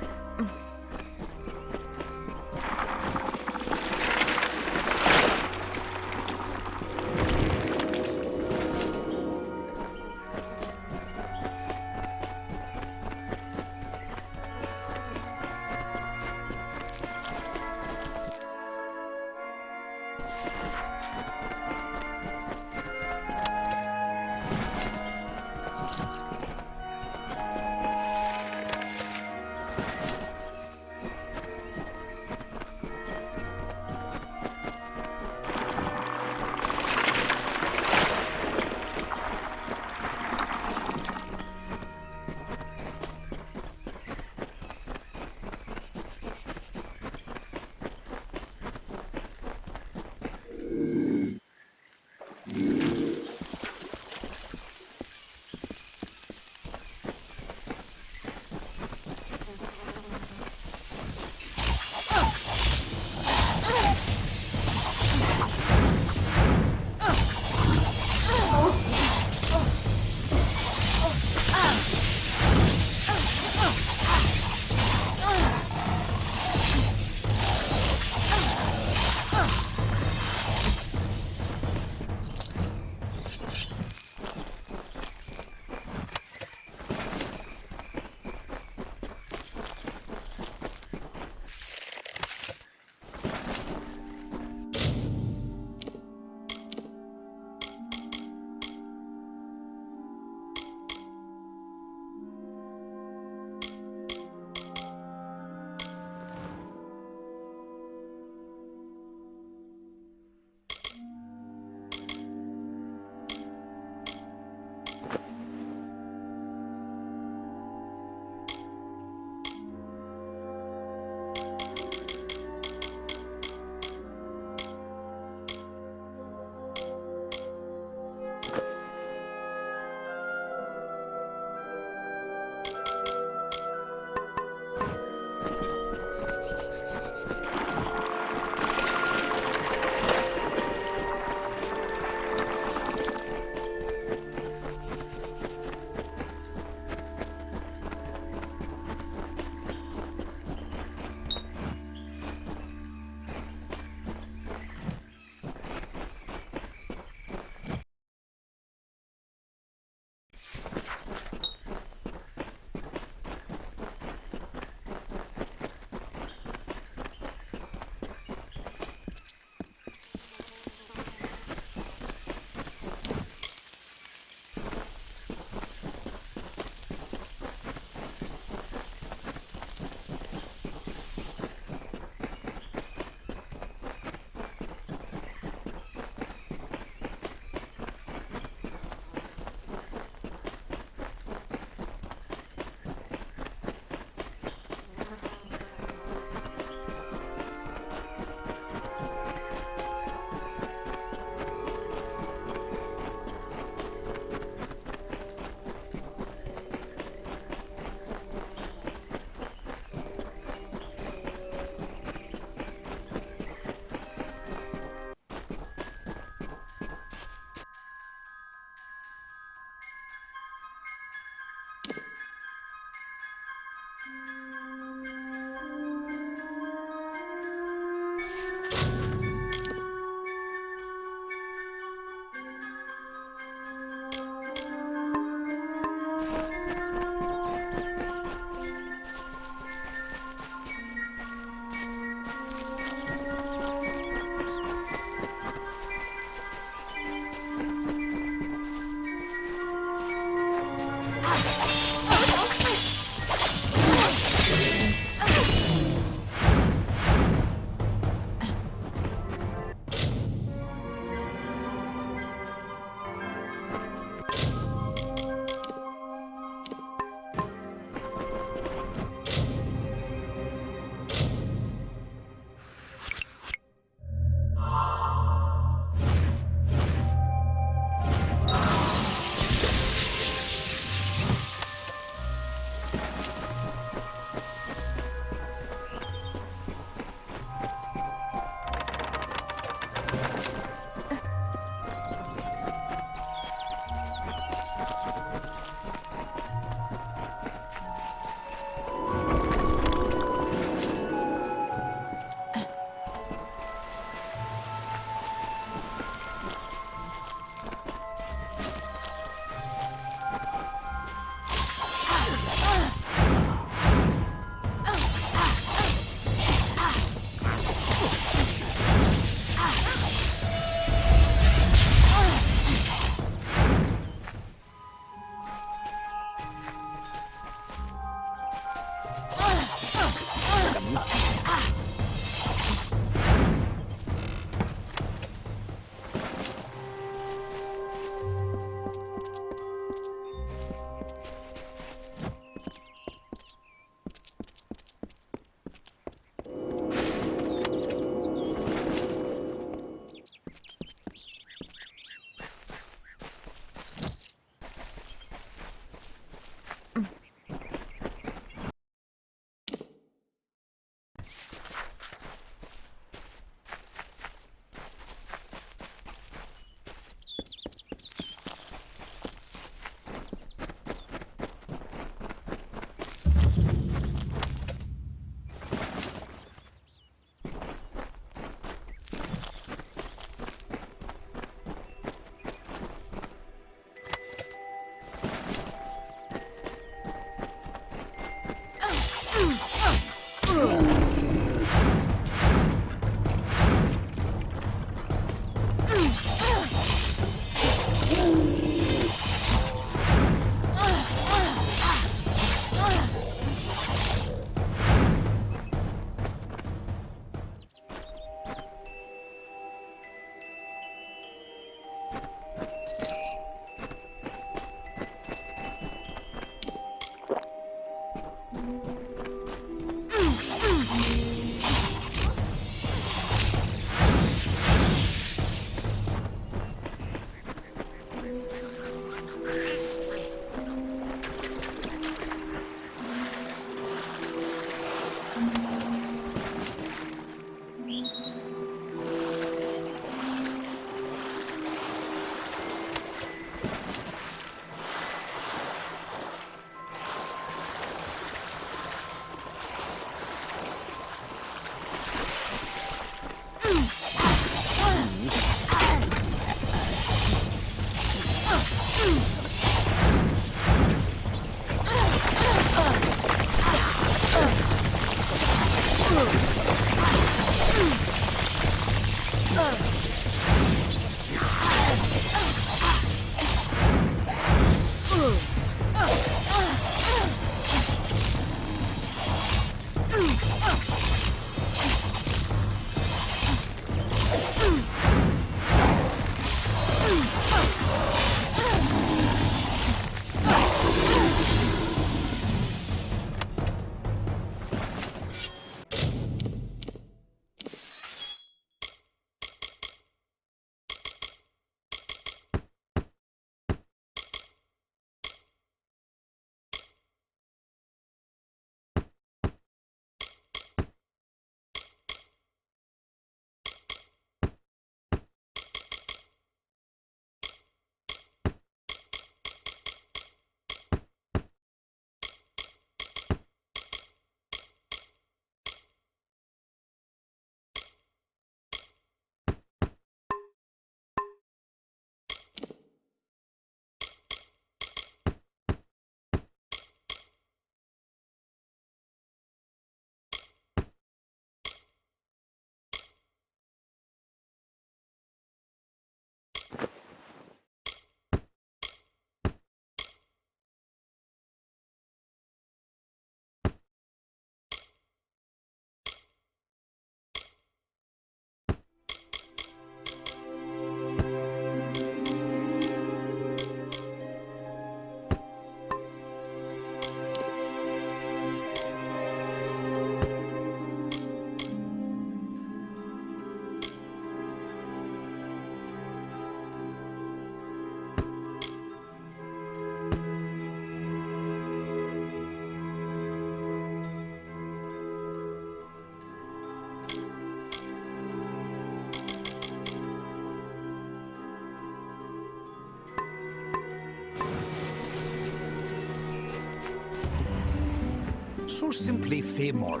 simply Famor,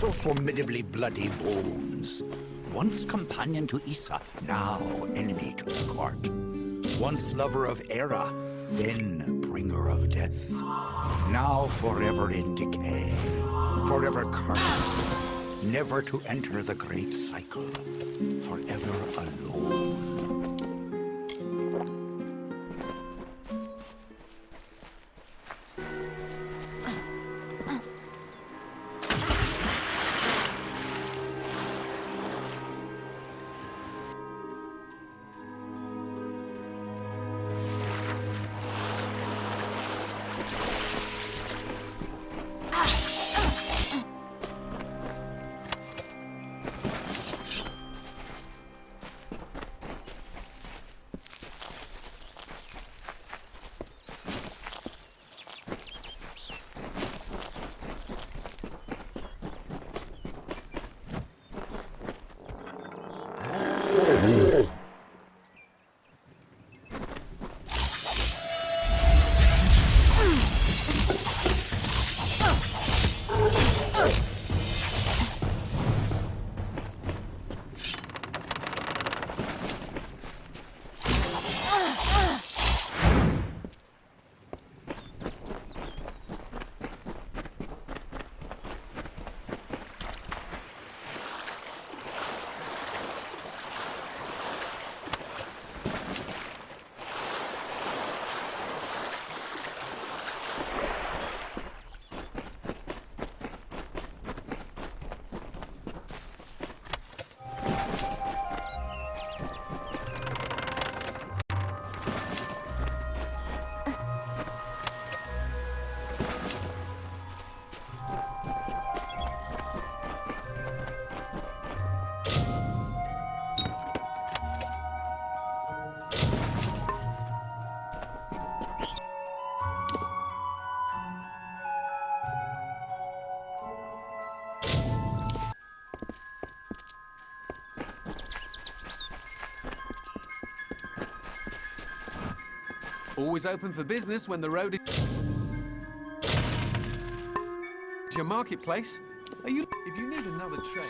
so formidably bloody bones. Once companion to Isaf, now enemy to the court. Once lover of Era, then bringer of death. Now forever in decay, forever cursed, never to enter the great cycle, forever alone. Always open for business when the road is your marketplace. Are you? If you need another trade.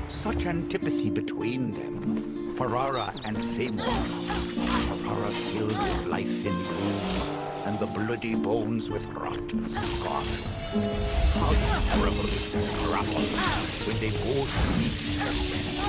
Such antipathy between them, Ferrara and Famor. Ferrara filled with life in bloom, and the bloody bones with rot and scar. How terrible is their grapple when they both meet their friends.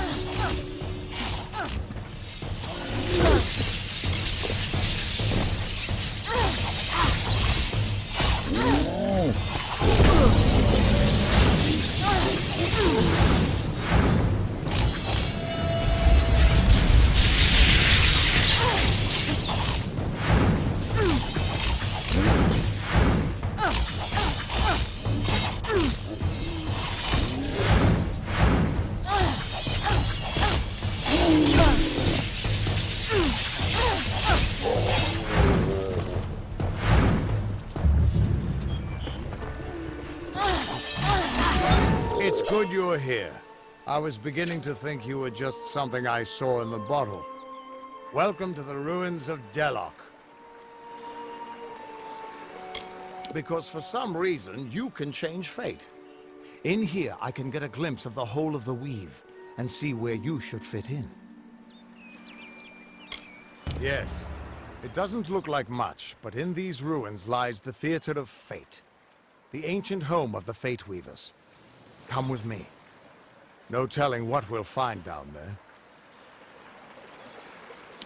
It's good you're here. I was beginning to think you were just something I saw in the bottle. Welcome to the ruins of Delok. Because for some reason, you can change fate. In here, I can get a glimpse of the whole of the weave, and see where you should fit in. Yes, it doesn't look like much, but in these ruins lies the Theater of Fate, the ancient home of the Fate Weavers. Come with me. No telling what we'll find down there.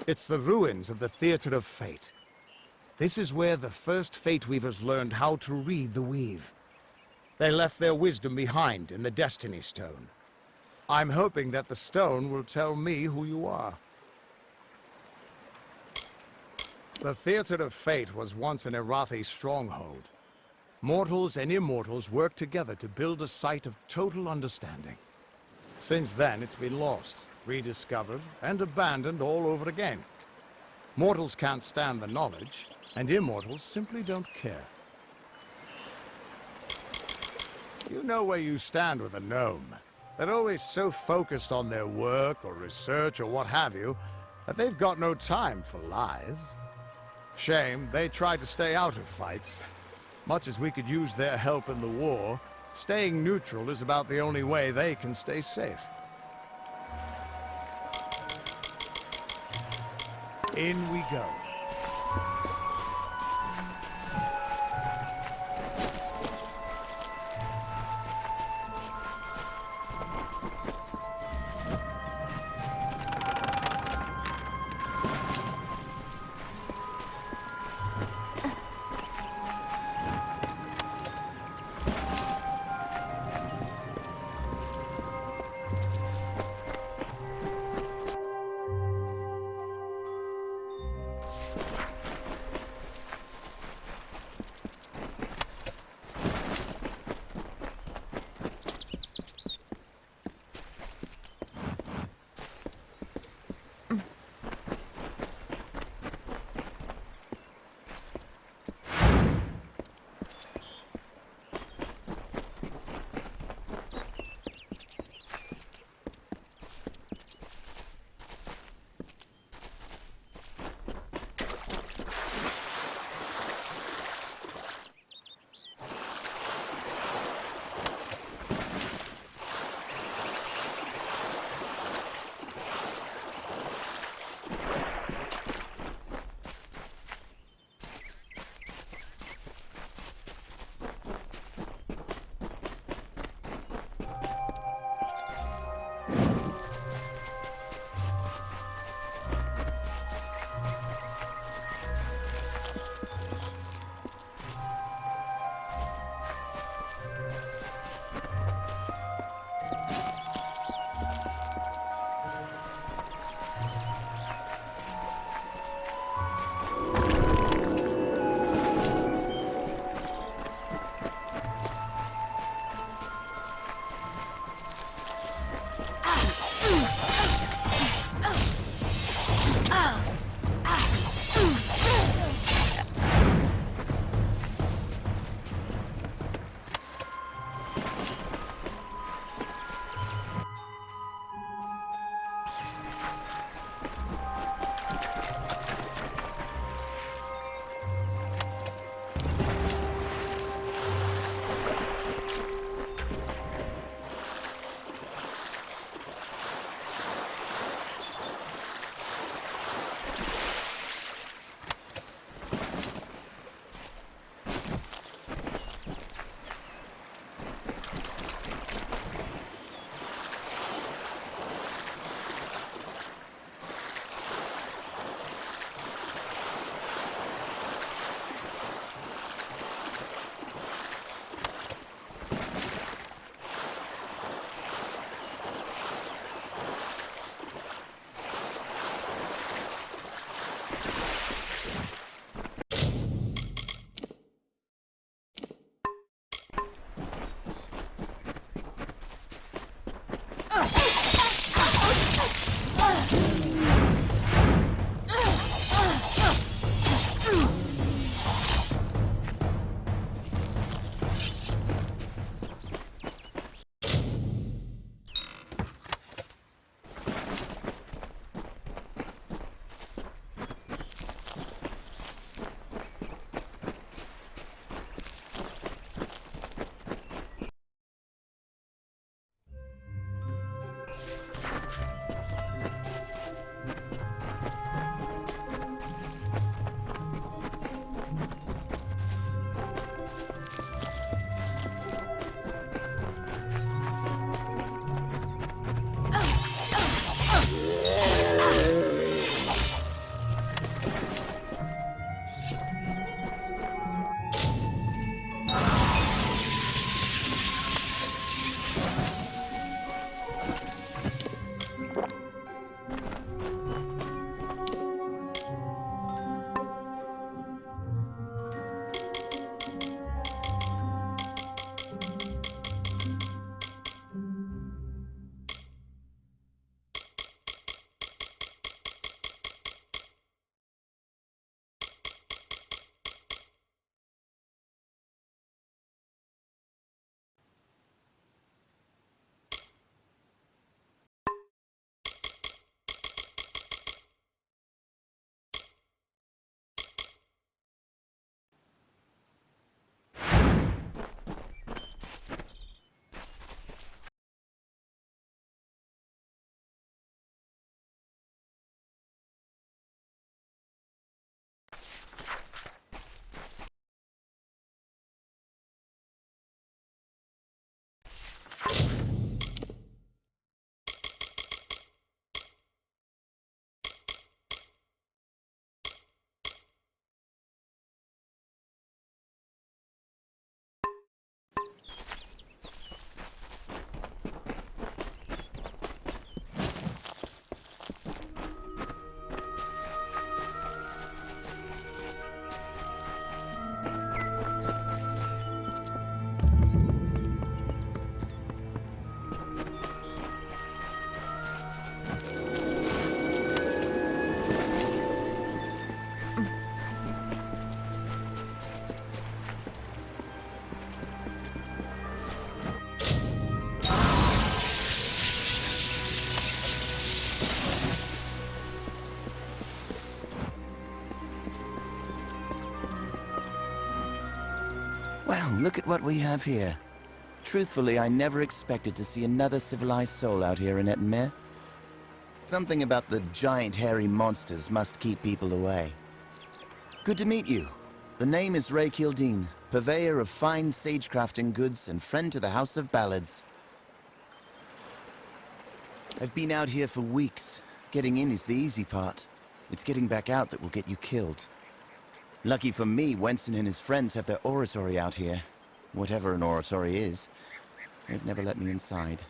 It's the ruins of the Theater of Fate. This is where the first Fate Weavers learned how to read the weave. They left their wisdom behind in the Destiny Stone. I'm hoping that the stone will tell me who you are. The Theater of Fate was once an Erathi stronghold. Mortals and immortals worked together to build a site of total understanding. Since then, it's been lost, rediscovered, and abandoned all over again. Mortals can't stand the knowledge, and immortals simply don't care. You know where you stand with a gnome. They're always so focused on their work or research or what have you, that they've got no time for lies. Shame, they try to stay out of fights. Much as we could use their help in the war, staying neutral is about the only way they can stay safe. In we go. Well, look at what we have here. Truthfully, I never expected to see another civilized soul out here in Ettenmere. Something about the giant hairy monsters must keep people away. Good to meet you. The name is Ray Kildine, purveyor of fine sagecrafting goods and friend to the House of Ballads. I've been out here for weeks. Getting in is the easy part. It's getting back out that will get you killed. Lucky for me, Wenson and his friends have their oratory out here. Whatever an oratory is. They've never let me inside.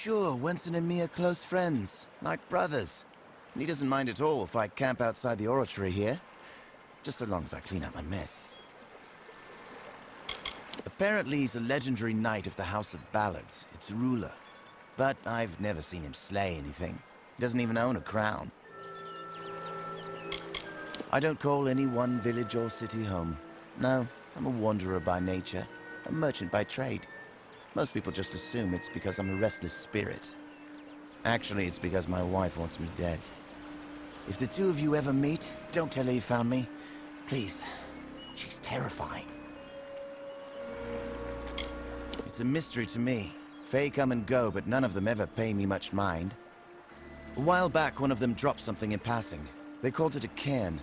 Sure, Wenson and me are close friends, like brothers. And he doesn't mind at all if I camp outside the oratory here. Just so long as I clean up my mess. Apparently he's a legendary knight of the House of Ballads, its ruler. But I've never seen him slay anything. He doesn't even own a crown. I don't call any one village or city home. No, I'm a wanderer by nature, a merchant by trade. Most people just assume it's because I'm a restless spirit. Actually, it's because my wife wants me dead. If the two of you ever meet, don't tell her you found me. Please. She's terrifying. It's a mystery to me. Fae come and go, but none of them ever pay me much mind. A while back, one of them dropped something in passing. They called it a cairn.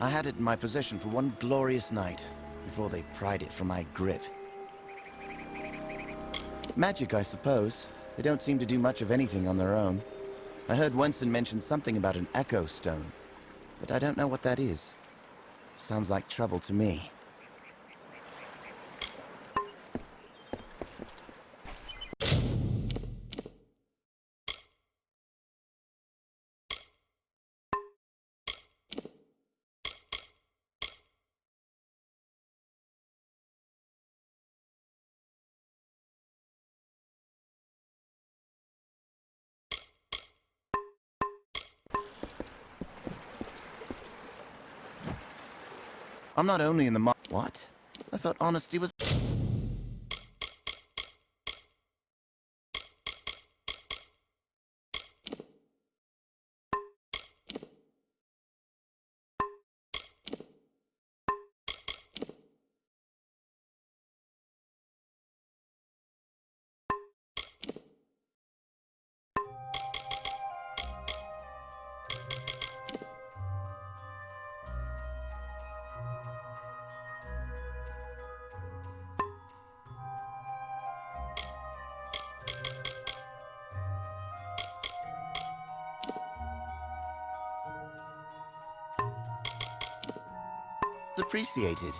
I had it in my possession for one glorious night, before they pried it from my grip. Magic, I suppose. They don't seem to do much of anything on their own. I heard Wenson mention something about an echo stone, but I don't know what that is. Sounds like trouble to me. I'm not only in the What? I thought honesty was... appreciated.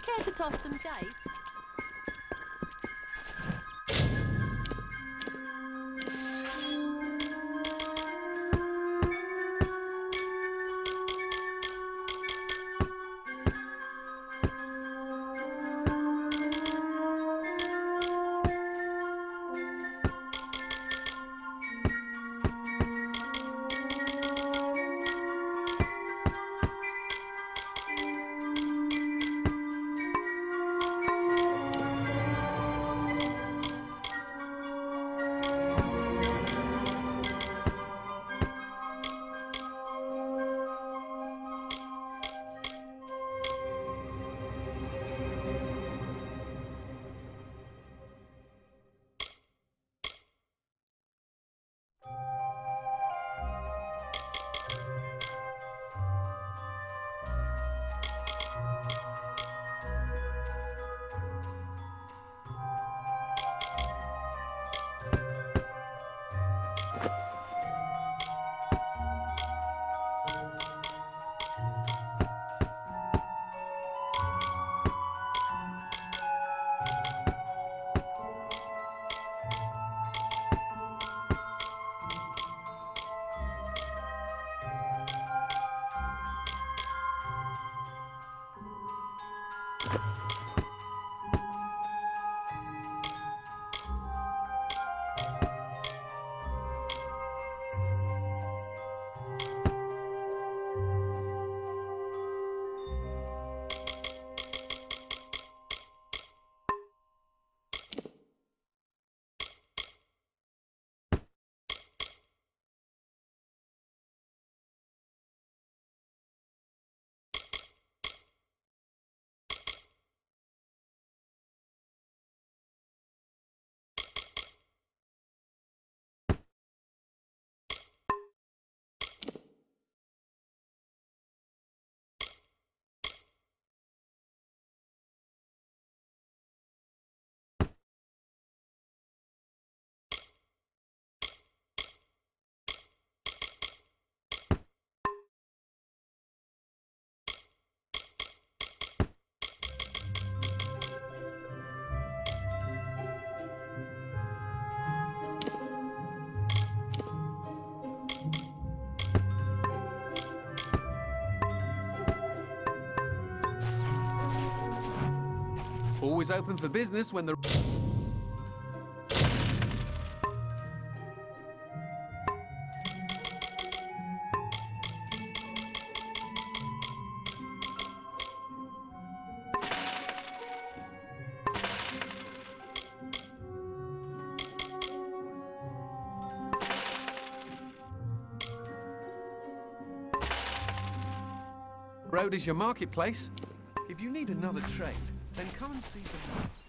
Care to toss some dice? Always open for business when the... road is your marketplace. If you need another trade, then come and see the...